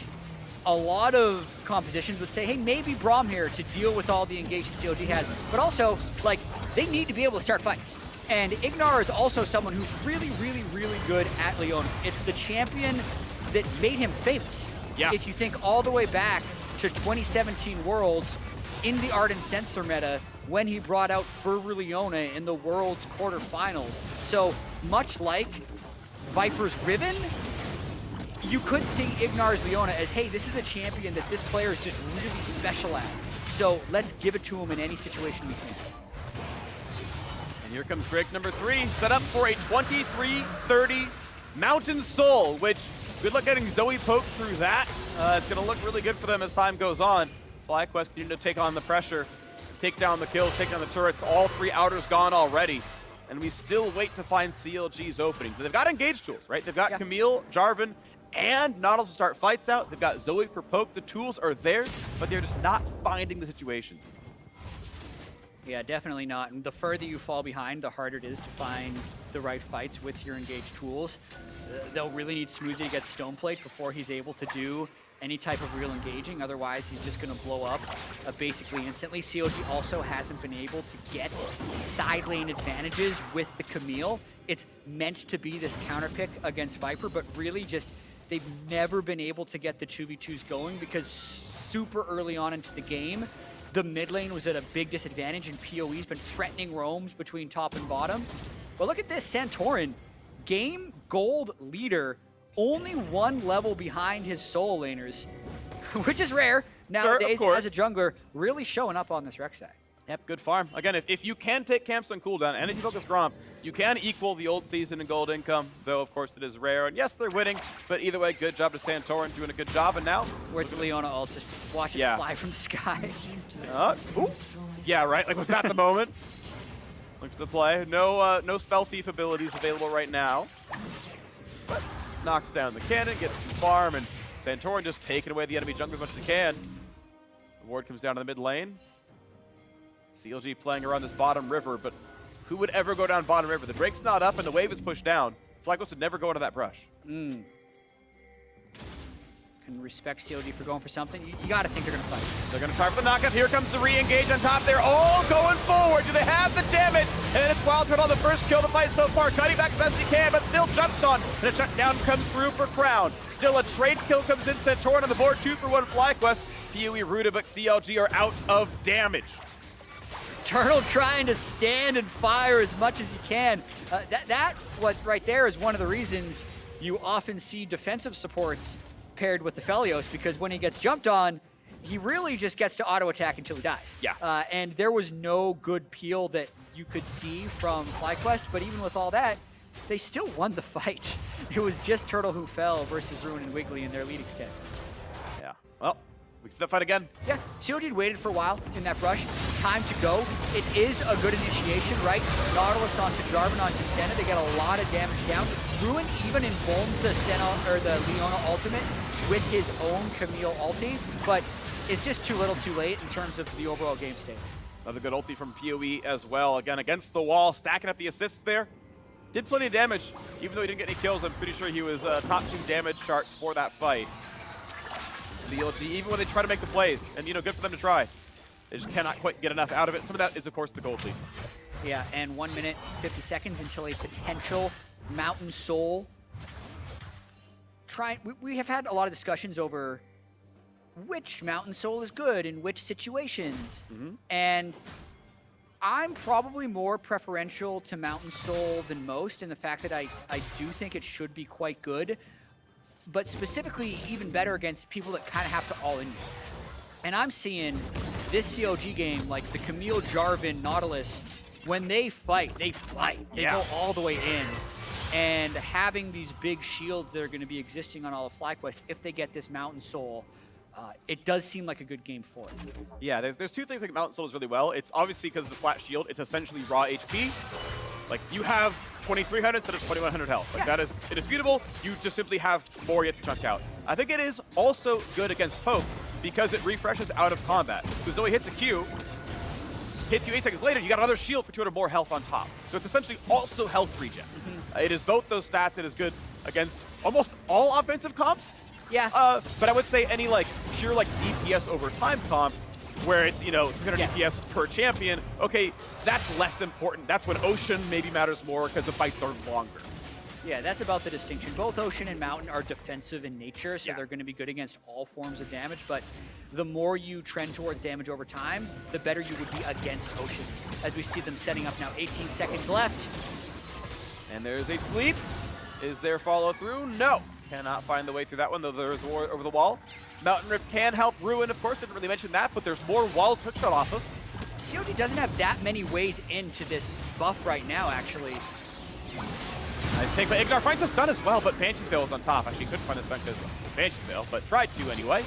a lot of compositions would say, hey, maybe Braum here to deal with all the engagement CLG has, but also, like, they need to be able to start fights. And Ignar is also someone who's really, really, really good at Leona. It's the champion that made him famous.
Yeah.
If you think all the way back to 2017 Worlds in the Ardent Sensor meta when he brought out Fervor Leona in the Worlds quarterfinals. So much like Viper's Riven, you could see Ignar's Leona as, hey, this is a champion that this player is just really special at. So let's give it to him in any situation we can.
And here comes Drake number 3, set up for a 23-30 Mountain Soul, which good luck getting Zoe poked through that. It's going to look really good for them as time goes on. FlyQuest continue to take on the pressure, take down the kills, take down the turrets. All 3 outers gone already. And we still wait to find CLG's openings. They've got engage tools, right? They've got Camille, Jarvan, and Nautilus to start fights out. They've got Zoe for poke. The tools are there, but they're just not finding the situations.
Yeah, definitely not. And the further you fall behind, the harder it is to find the right fights with your engaged tools. They'll really need Smoothie to get Stoneplate before he's able to do any type of real engaging. Otherwise, he's just going to blow up basically instantly. CLG also hasn't been able to get side lane advantages with the Camille. It's meant to be this counter pick against Viper, but really just they've never been able to get the 2v2s going because super early on into the game, the mid lane was at a big disadvantage and PoE's been threatening roams between top and bottom. But look at this, Santorin, game gold leader, only 1 level behind his solo laners, which is rare nowadays as a jungler, really showing up on this rec side.
Yep, good farm. Again, if you can take camps on cooldown and if you focus Gromp, you can equal the old season in gold income, though of course it is rare. And yes, they're winning, but either way, good job to Santorin doing a good job. And now,
where's the Leona ult? Just watch it fly from the sky.
Ooh. Yeah, right. Like, was that the moment? Look to the play. No spell thief abilities available right now. But knocks down the cannon, gets some farm, and Santorin just taking away the enemy jungle as much as he can. The ward comes down to the mid lane. CLG playing around this bottom river, but who would ever go down bottom river? The Drake's not up and the wave is pushed down. FlyQuest would never go into that brush.
Can respect CLG for going for something. You gotta think they're gonna fight.
They're gonna try for the knockup. Here comes the re-engage on top. They're all going forward. Do they have the damage? And it's Wildcard on the first kill to fight so far. Cutting back as best he can, but still jumps on. And a shutdown comes through for Crown. Still a trade kill comes in. Santorin on the board. 2 for 1 FlyQuest. PoE rooted, but CLG are out of damage.
Turtle trying to stand and fire as much as he can. That right there is one of the reasons you often see defensive supports paired with the Felios, because when he gets jumped on, he really just gets to auto attack until he dies.
Yeah.
And there was no good peel that you could see from FlyQuest, but even with all that, they still won the fight. It was just Turtle who fell versus Ruin and Wiggly in their lead extents.
Yeah. Well, we can see that fight again.
Yeah, CLG waited for a while in that brush. Time to go. It is a good initiation, right? Nautilus onto Jarvan, onto Senna. They get a lot of damage down. Ruin even informs the Senna or the Leona ultimate with his own Camille ulti, but it's just too little too late in terms of the overall game state.
Another good ulti from PoE as well. Again, against the wall, stacking up the assists there. Did plenty of damage. Even though he didn't get any kills, I'm pretty sure he was top 2 damage charts for that fight. CLG, even when they try to make the plays, and good for them to try, they just cannot quite get enough out of it. Some of that is, of course, the gold lead.
Yeah, and 1 minute, 50 seconds until a potential Mountain Soul. We have had a lot of discussions over which Mountain Soul is good in which situations. And I'm probably more preferential to Mountain Soul than most in the fact that I do think it should be quite good, but specifically even better against people that kind of have to all in you. And I'm seeing this CLG game, like the Camille, Jarvan, Nautilus, when they fight, they fight. They go all the way in. And having these big shields that are going to be existing on all of FlyQuest, if they get this Mountain Soul, it does seem like a good game for it.
Yeah, there's 2 things like Mountain Soul does really well. It's obviously because of the flat shield, it's essentially raw HP. Like, you have 2,300 instead of 2,100 health. Like, it is beautiful. You just simply have more yet to chunk out. I think it is also good against poke because it refreshes out of combat. So Zoe hits a Q, hits you 8 seconds later, you got another shield for 200 more health on top. So it's essentially also health regen. It is both those stats. It is good against almost all offensive comps.
Yeah.
But I would say any pure DPS over time comp, where it's 300 DPS per champion. Okay, that's less important. That's when Ocean maybe matters more because the fights are longer.
Yeah, that's about the distinction. Both Ocean and Mountain are defensive in nature, so they're going to be good against all forms of damage, but the more you trend towards damage over time, the better you would be against Ocean. As we see them setting up now, 18 seconds left.
And there's a sleep. Is there follow through? No. Cannot find the way through that one, though there's war over the wall. Mountain Rift can help Ruin, of course, didn't really mention that, but there's more walls to shut off of.
CLG doesn't have that many ways into this buff right now, actually.
Nice take by Ignar, finds a stun as well, but Banshee's Veil was on top. Actually, couldn't find a stun because Banshee's Veil, but tried to anyway.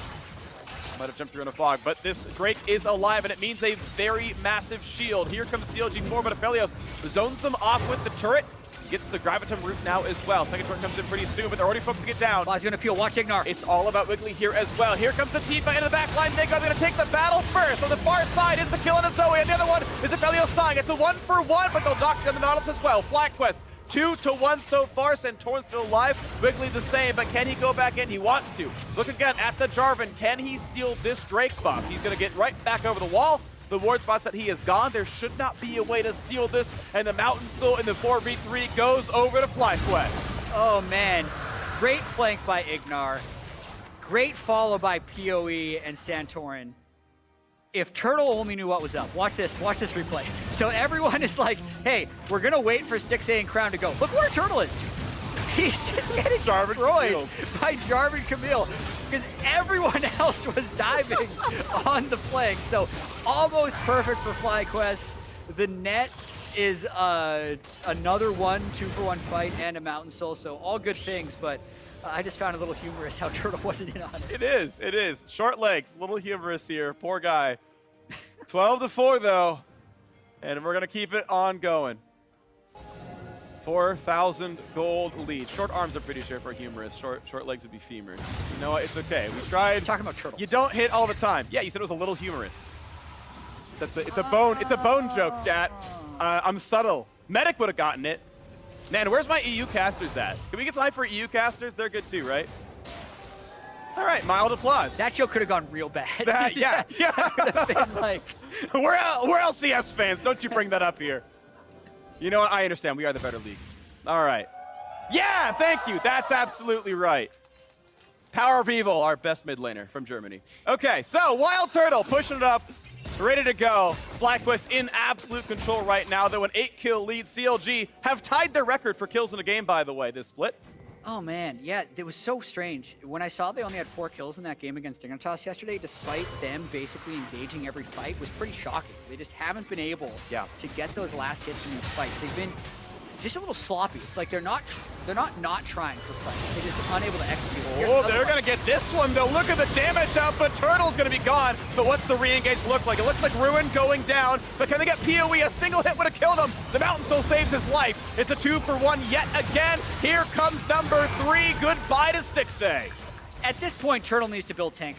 Might have jumped through in a fog, but this Drake is alive, and it means a very massive shield. Here comes CLG forward, but Aphelios zones them off with the turret. Gets the Gravitum root now as well. Second turret comes in pretty soon, but they're already focusing it down.
He's gonna peel, watch Ignar.
It's all about Wiggly here as well. Here comes the Tifa into the back line. They're gonna take the battle first. On the far side is the kill on a Zoe, and the other one is Aphelios dying. It's a 1-for-1, but they'll knock down the Nautilus as well. FlyQuest 2-1 so far. Santorin's still alive. Wiggly the same, but can he go back in? He wants to. Look again at the Jarvan. Can he steal this Drake buff? He's gonna get right back over the wall. The ward spots that he is gone. There should not be a way to steal this, and the Mountain Soul in the 4v3 goes over to FlyQuest.
Oh man, great flank by Ignar. Great follow by PoE and Santorin. If Turtle only knew what was up, watch this replay. So everyone is like, hey, we're gonna wait for Stixxay and Crown to go. Look where Turtle is. He's just getting destroyed by Jarvan Camille because everyone else was diving on the flank. So almost perfect for FlyQuest. The net is another 2-for-1 fight and a Mountain Soul. So all good things, but I just found it a little humorous how Turtle wasn't in on it.
It is. Short legs, a little humorous here. Poor guy. 12-4 though, and we're gonna keep it on going. 4,000 gold lead. Short arms are pretty sure for humorous. Short legs would be femurs. You know what? It's okay. We tried.
Talking about turtles.
You don't hit all the time. Yeah, you said it was a little humorous. It's a bone joke, chat. I'm subtle. Medic would have gotten it. Man, where's my EU casters at? Can we get some hype for EU casters? They're good too, right? All right, mild applause.
That joke could have gone real bad.
Yeah.
Could have been like,
we're LCS fans. Don't you bring that up here. You know what? I understand. We are the better league. All right. Yeah, thank you. That's absolutely right. Power of Evil, our best mid laner from Germany. Okay, so Wild Turtle pushing it up, ready to go. FlyQuest in absolute control right now, though an 8-kill lead. CLG have tied their record for kills in a game, by the way, this split.
oh man, yeah, it was so strange. When I saw they only had 4 kills in that game against Dignitas yesterday, despite them basically engaging every fight, was pretty shocking. They just haven't been able to get those last hits in these fights. They've been just a little sloppy. It's like they're not trying for fights. They're just unable to execute.
Oh, they're gonna get this one though. Look at the damage output. Turtle's gonna be gone. But what's the re-engage look like? It looks like Ruin going down. But can they get PoE? A single hit would have killed him. The Mountain Soul saves his life. It's a 2-for-1 yet again. Here comes number 3. Goodbye to Stixxay.
At this point, Turtle needs to build tank.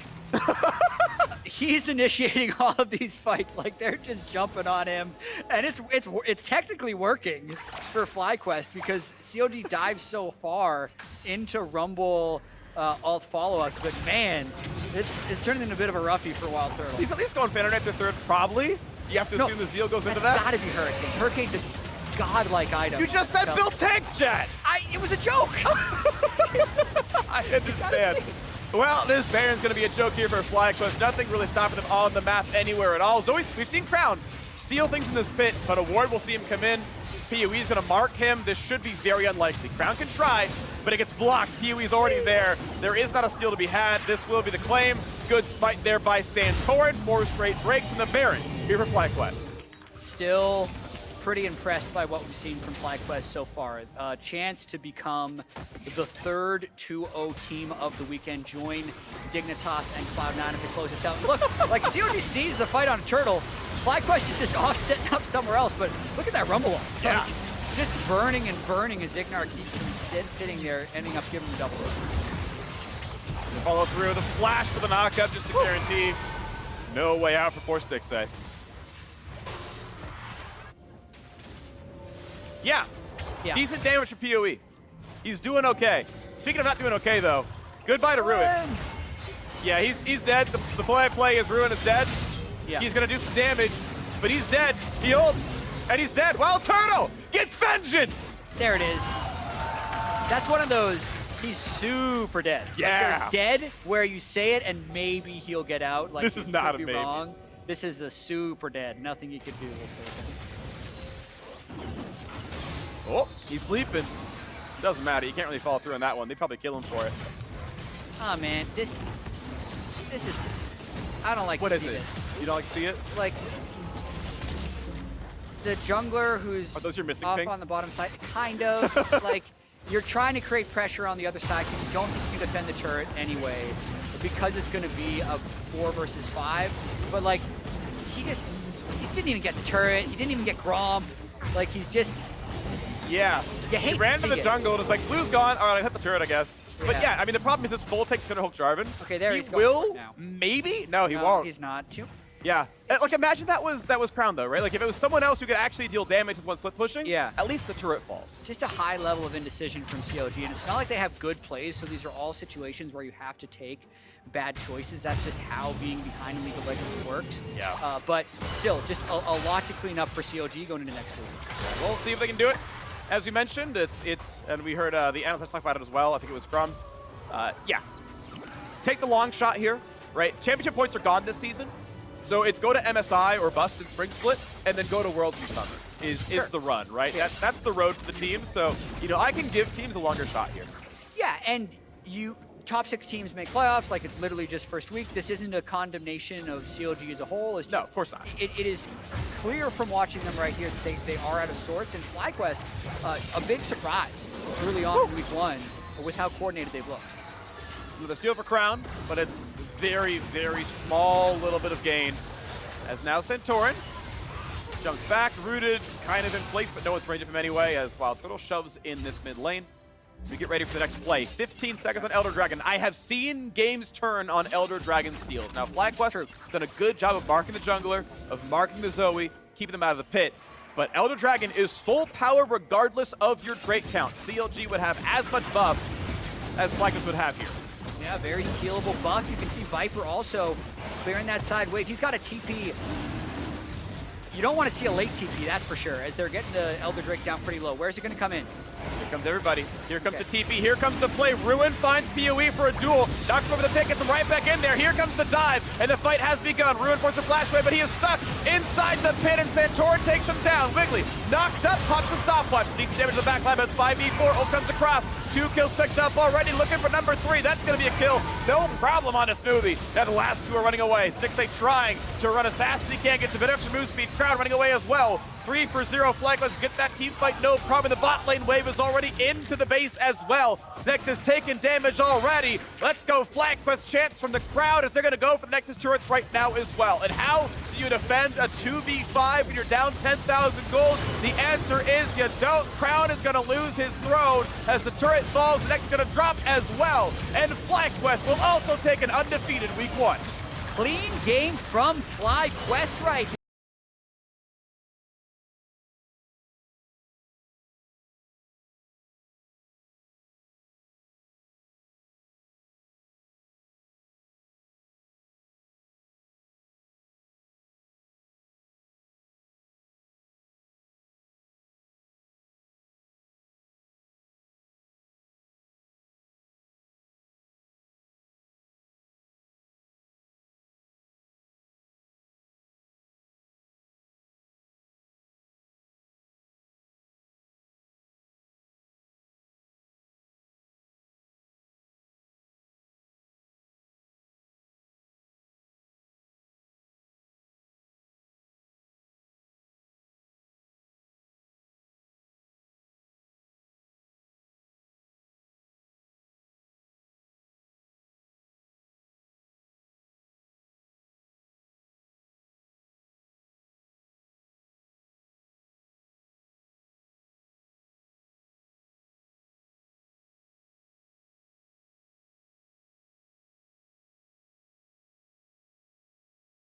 He's initiating all of these fights, like they're just jumping on him, and it's technically working for FlyQuest because CLG dives so far into Rumble alt follow-ups, but man, it's turning into a bit of a roughie for Wild Turtle.
He's at least going Phantom Knight to third, probably. You have to assume the Zeal goes into that.
It's gotta be Hurricane. Hurricane's a godlike item.
You just said build tank, Jet.
It was a joke.
I understand. Well, this Baron's going to be a joke here for FlyQuest. Nothing really stopping them on the map anywhere at all. So we've seen Crown steal things in this pit, but a ward will see him come in. PoE is going to mark him. This should be very unlikely. Crown can try, but it gets blocked. PoE is already there. There is not a steal to be had. This will be the claim. Good smite there by Santorin. 4 straight Drakes from the Baron here for FlyQuest.
Still pretty impressed by what we've seen from FlyQuest so far. A chance to become the third 2-0 team of the weekend. Join Dignitas and Cloud9 if they close this out. Look, like CLG sees the fight on Turtle. FlyQuest is just off setting up somewhere else, but look at that Rumble wall.
Yeah.
Like, just burning and burning as Ignar keeps him sitting there, ending up giving him double hits.
Follow through the flash for the knockup just to guarantee no way out for poor Stixxay. Yeah, decent damage for PoE. He's doing okay. Speaking of not doing okay, though, goodbye to Ruin. Yeah, he's dead. The play is Ruin is dead. Yeah. He's going to do some damage, but he's dead. He ults, and he's dead. Wild Turtle gets vengeance.
There it is. That's one of those, he's super dead.
Yeah.
Like, there's dead where you say it and maybe he'll get out. Like,
This is not
could
a
be
maybe.
wrong. This is a super dead. Nothing you could do will save him.
Oh, he's sleeping. Doesn't matter. You can't really follow through on that one. They probably kill him for it.
Oh man, this is, I don't like
What
to
is
see
it?
this.
You don't like to see it?
Like, the jungler who's
Are those your missing
off
pings?
on the bottom side, kind of. Like, you're trying to create pressure on the other side because you don't think you can defend the turret anyway, because it's going to be a 4 versus 5. But like, he didn't even get the turret. He didn't even get Grom. Like, he's just,
Yeah.
You hate
He ran
to
to
see
the
it.
jungle and it's like, blue's gone. All right, I hit the turret, I guess. But
Yeah.
yeah, I mean, the problem is this full takes Center Hulk Jarvan.
Okay, there
he
he's going for
will,
it now.
maybe? No, he
no,
won't.
he's not.
Yeah. Like, imagine that was Crown, though, right? Like, if it was someone else who could actually deal damage with one split pushing,
Yeah.
at least the turret falls.
Just a high level of indecision from CLG, and it's not like they have good plays, so these are all situations where you have to take bad choices. That's just how being behind in League of Legends works.
Yeah.
But still, just a lot to clean up for CLG going into next week.
We'll see if they can do it. As we mentioned, it's and we heard the analysts talk about it as well. I think it was Crumbs. Yeah. Take the long shot here, right? Championship points are gone this season. So it's go to MSI or bust in Spring Split, and then go to Worlds through Summer is the run, right?
Yeah.
That's the road for the team. So, you know, I can give teams a longer shot here.
Yeah, and top 6 teams make playoffs, like it's literally just first week. This isn't a condemnation of CLG as a whole. It's just,
No, of course not.
It is clear from watching them right here that they are out of sorts. And FlyQuest, a big surprise early on in week 1 with how coordinated they've looked.
With a steal for Crown, but it's very, very small little bit of gain. As now Centauran jumps back, rooted, kind of in place, but no one's ranging him anyway, as Wild Turtle shoves in this mid lane. We get ready for the next play. 15 seconds on Elder Dragon. I have seen games turn on Elder Dragon steals. Now, FlyQuest has done a good job of marking the jungler, of marking the Zoe, keeping them out of the pit. But Elder Dragon is full power regardless of your Drake count. CLG would have as much buff as FlyQuest would have here.
Yeah, very stealable buff. You can see Viper also clearing that side wave. He's got a TP. You don't want to see a late TP, that's for sure, as they're getting the Elder Drake down pretty low. Where's it going to come in?
Here comes everybody. Here comes the TP. Here comes the play. Ruin finds PoE for a duel. Knocks him over the pick. Gets him right back in there. Here comes the dive. And the fight has begun. Ruin forces a flash wave, but he is stuck inside the pit. And Santorin takes him down. Wiggly knocked up. Pops the stopwatch. Decent damage to the back line, but it's 5v4. Ult comes across. 2 kills picked up already. Looking for number 3. That's going to be a kill. No problem on a Smoothie. Now the last 2 are running away. Stixxay trying to run as fast as he can. Gets a bit extra move speed. Crowd running away as well. 3 for 0. FlyQuest get that team fight, no problem. The bot lane wave is already into the base as well. Nexus taking damage already. Let's go FlyQuest chants from the crowd as they're going to go for the Nexus turrets right now as well. And how do you defend a 2v5 when you're down 10,000 gold? The answer is you don't. Crown is going to lose his throne as the turret falls. The Nexus is going to drop as well. And FlyQuest will also take an undefeated week 1.
Clean game from FlyQuest right here.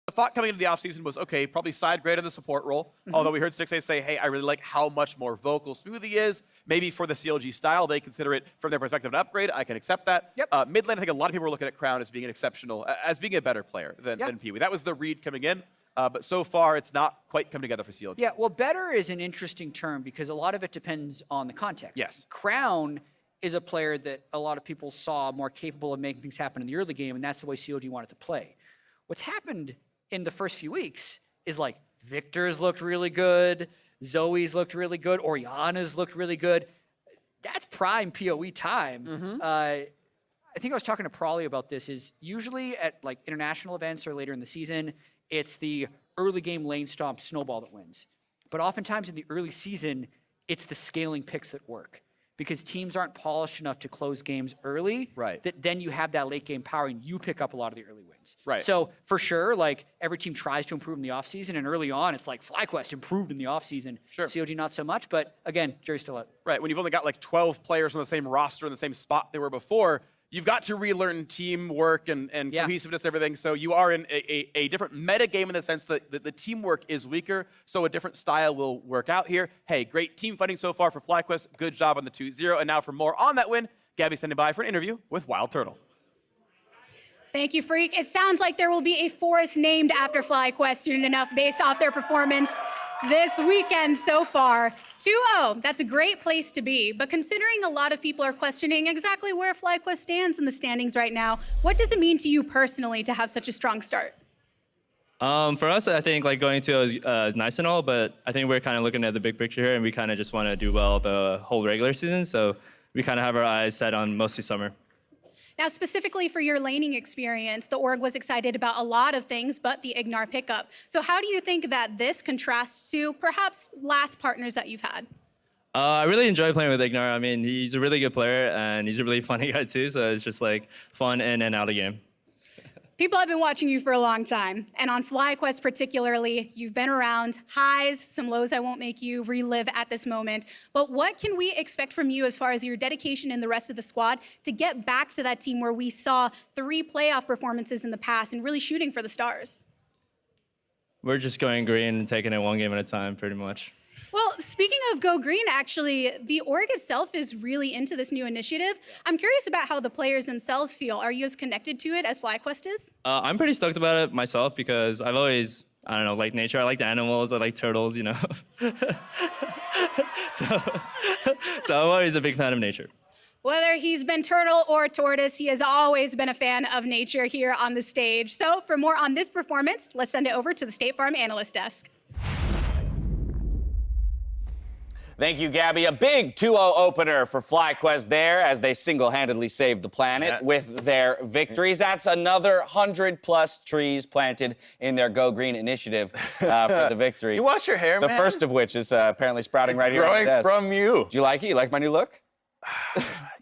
The thought coming into the offseason was, okay, probably side grade in the support role. Although we heard Stixxay say, hey, I really like how much more vocal Smoothie is. Maybe for the CLG style, they consider it, from their perspective, an upgrade. I can accept that.
Yep.
Mid lane, I think a lot of people are looking at Crown as being an exceptional, as being a better player than Pee-wee. That was the read coming in. But so far, it's not quite come together for CLG.
Yeah, well, better is an interesting term because a lot of it depends on the context.
Yes.
Crown is a player that a lot of people saw more capable of making things happen in the early game, and that's the way CLG wanted to play. What's happened in the first few weeks is like Victor's looked really good, Zoe's looked really good, Oriana's looked really good. That's prime PoE time. I think I was talking to Prawley about this, is usually at like international events or later in the season, it's the early game lane stomp snowball that wins. But oftentimes in the early season, it's the scaling picks that work because teams aren't polished enough to close games early.
Right.
That then you have that late game power and you pick up a lot of the early wins.
Right.
So for sure, like every team tries to improve in the offseason, and early on, it's like FlyQuest improved in the offseason.
Sure.
CLG not so much, but again, jury's still out.
Right, when you've only got like 12 players on the same roster in the same spot they were before, you've got to relearn teamwork and cohesiveness, everything. So you are in a different meta game in the sense that the teamwork is weaker, so a different style will work out here. Hey, great team fighting so far for FlyQuest. Good job on the 2-0. And now for more on that win, Gabby standing by for an interview with Wild Turtle.
Thank you, Freak. It sounds like there will be a forest named after FlyQuest soon enough based off their performance this weekend so far. 2-0, that's a great place to be. But considering a lot of people are questioning exactly where FlyQuest stands in the standings right now, what does it mean to you personally to have such a strong start?
For us, I think like going to is nice and all, but I think we're kind of looking at the big picture here, and we kind of just want to do well the whole regular season. So we kind of have our eyes set on mostly summer.
Now, specifically for your laning experience, the org was excited about a lot of things, but the Ignar pickup. So how do you think that this contrasts to perhaps last partners that you've had?
I really enjoy playing with Ignar. I mean, he's a really good player, and he's a really funny guy too, so it's just like fun in and out of the game.
People have been watching you for a long time, and on FlyQuest particularly, you've been around, highs, some lows I won't make you relive at this moment, but what can we expect from you as far as your dedication and the rest of the squad to get back to that team where we saw 3 playoff performances in the past and really shooting for the stars?
We're just going green and taking it one game at a time, pretty much.
Well, speaking of Go Green, actually, the org itself is really into this new initiative. I'm curious about how the players themselves feel. Are you as connected to it as FlyQuest is?
I'm pretty stoked about it myself because I've always, I don't know, liked nature. I like the animals. I like turtles, you know. so I'm always a big fan of nature.
Whether he's been turtle or tortoise, he has always been a fan of nature here on the stage. So for more on this performance, let's send it over to the State Farm Analyst Desk.
Thank you, Gabby. A big 2-0 opener for FlyQuest there as they single-handedly saved the planet with their victories. That's another 100+ trees planted in their Go Green initiative for the victory.
Do you wash your hair,
The
man?
first of which is apparently sprouting right here on the
Growing
desk.
from you.
Do you like it? You like my new look?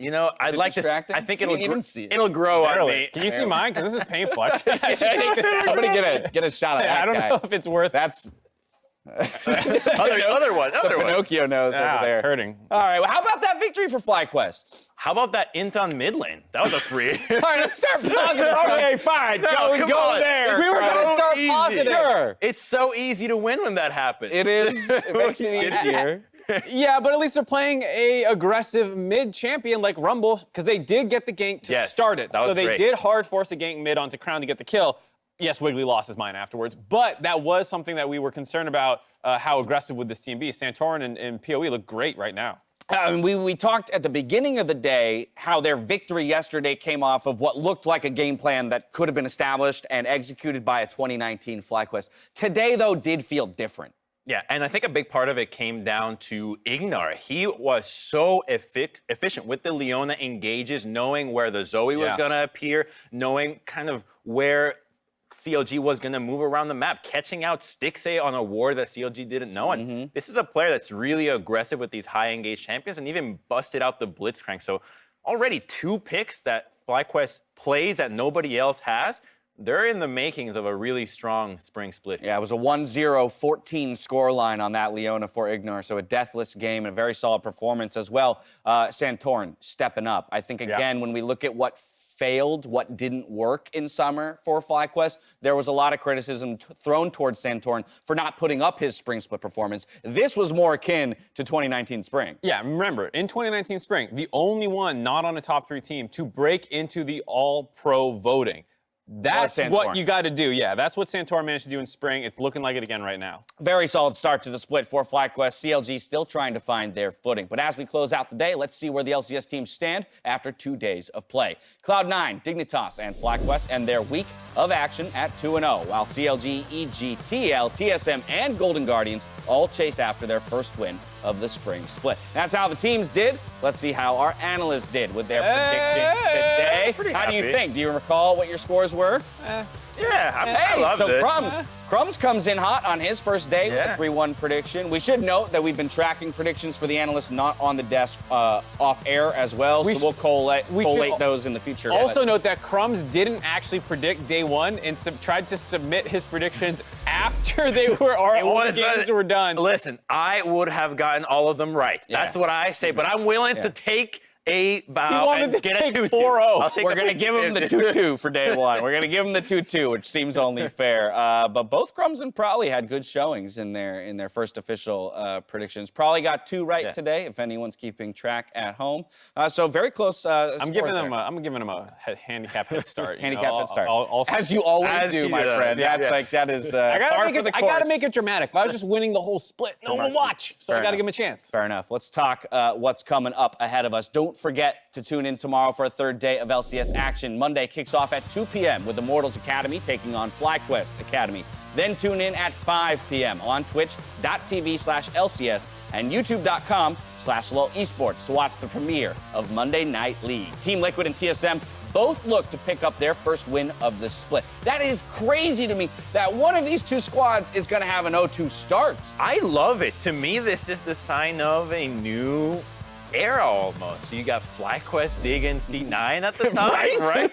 You know, I'd like
distracting?
to. I think
Can
it'll
you even see it?
It'll grow on
Barely.
me.
Can you see mine? Because this is painful. I should take this out.
Somebody get a shot of that
I don't
guy.
know if it's worth.
That's
Other one.
Pinocchio nose over there.
It's hurting.
All right, well, how about that victory for FlyQuest?
How about that int on mid lane? That was a free.
All right, let's start positive. Okay, fine.
No, come on.
there. We were going to start
easy.
positive. Sure.
It's so easy to win when that happens.
It is. It makes it easier.
Yeah, but at least they're playing a aggressive mid champion like Rumble because they did get the gank to start it.
That was
so they
great.
did hard force a gank mid onto Crown to get the kill. Yes, Wiggly lost his mind afterwards, but that was something that we were concerned about, how aggressive would this team be. Santorin and PoE look great right now.
We talked at the beginning of the day how their victory yesterday came off of what looked like a game plan that could have been established and executed by a 2019 FlyQuest. Today, though, did feel different.
Yeah, and I think a big part of it came down to Ignar. He was so efficient with the Leona engages, knowing where the Zoe was going to appear, knowing kind of where CLG was going to move around the map, catching out Stixxay on a war that CLG didn't know. And this is a player that's really aggressive with these high engaged champions and even busted out the Blitzcrank. So already 2 picks that FlyQuest plays that nobody else has. They're in the makings of a really strong spring split.
Yeah, it was a 1-0-14 scoreline on that Leona for Ignar, so a deathless game and a very solid performance as well. Santorin stepping up. I think, again, when we look at what failed, what didn't work in summer for FlyQuest, there was a lot of criticism thrown towards Santorin for not putting up his spring split performance. This was more akin to 2019 spring.
Yeah, remember, in 2019 spring, the only one not on a top 3 team to break into the all-pro voting. That's
Santorin.
what you got to do. Yeah, that's what Santorin managed to do in spring. It's looking like it again right now.
Very solid start to the split for FlyQuest. CLG still trying to find their footing. But as we close out the day, let's see where the LCS teams stand after 2 days of play. Cloud9, Dignitas, and FlyQuest end their week of action at 2-0, while CLG, EG, TL, TSM, and Golden Guardians all chase after their first win of the spring split. That's how the teams did. Let's see how our analysts did with their predictions today. How do you think? Do you recall what your scores were?
Yeah, I loved
so
it.
Crumbs comes in hot on his first day with a 3-1 prediction. We should note that we've been tracking predictions for the analysts not on the desk off air as well, so we'll collate those in the future.
Also note that Crumbs didn't actually predict day one and tried to submit his predictions after they were all the games were done.
Listen, I would have gotten all of them right. That's what I say, but I'm willing to take a bow and get a 2-2.
We're going to give him the 2-2 for day one. We're going to give him the 2-2, which seems only fair. But both Crumbs and Prolly had good showings in their first official predictions. Prolly got 2 right today, if anyone's keeping track at home. So very close.
I'm giving him a handicap head start.
Handicap head start. As you always do, my friend. That is
I gotta make it dramatic. If I was just winning the whole split, no one would watch. So I gotta give him a chance.
Fair enough. Let's talk what's coming up ahead of us. Don't forget to tune in tomorrow for a third day of LCS action. Monday kicks off at 2 p.m. with Immortals Academy taking on FlyQuest Academy. Then tune in at 5 p.m. on twitch.tv/LCS and youtube.com/LOL Esports to watch the premiere of Monday Night League. Team Liquid and TSM both look to pick up their first win of the split. That is crazy to me that one of these two squads is going to have an 0-2 start.
I love it. To me, this is the sign of a new era almost. You got FlyQuest, Dig, and C9 at the top, right?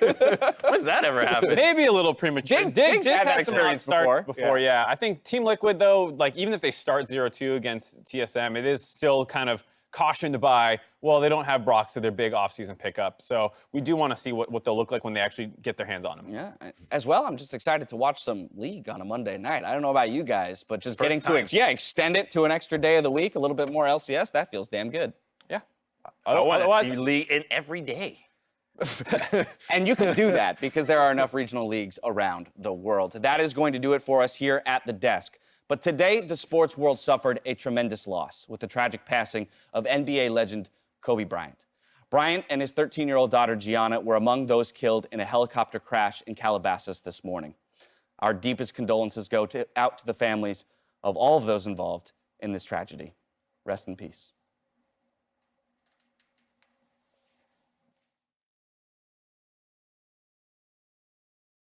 When's that ever happened?
Maybe a little premature.
Dig's had that experience
before. Yeah. I think Team Liquid, though, like even if they start 0-2 against TSM, it is still kind of caution to buy. Well, they don't have Brock, so they're big offseason pickup. So we do want to see what they'll look like when they actually get their hands on them.
Yeah. As well, I'm just excited to watch some League on a Monday night. I don't know about you guys, but just getting to extend it to an extra day of the week, a little bit more LCS, that feels damn good.
Yeah.
I want to see League in every day.
And you can do that because there are enough regional leagues around the world. That is going to do it for us here at the desk. But today, the sports world suffered a tremendous loss with the tragic passing of NBA legend Kobe Bryant. Bryant and his 13-year-old daughter, Gianna, were among those killed in a helicopter crash in Calabasas this morning. Our deepest condolences go out to the families of all of those involved in this tragedy. Rest in peace.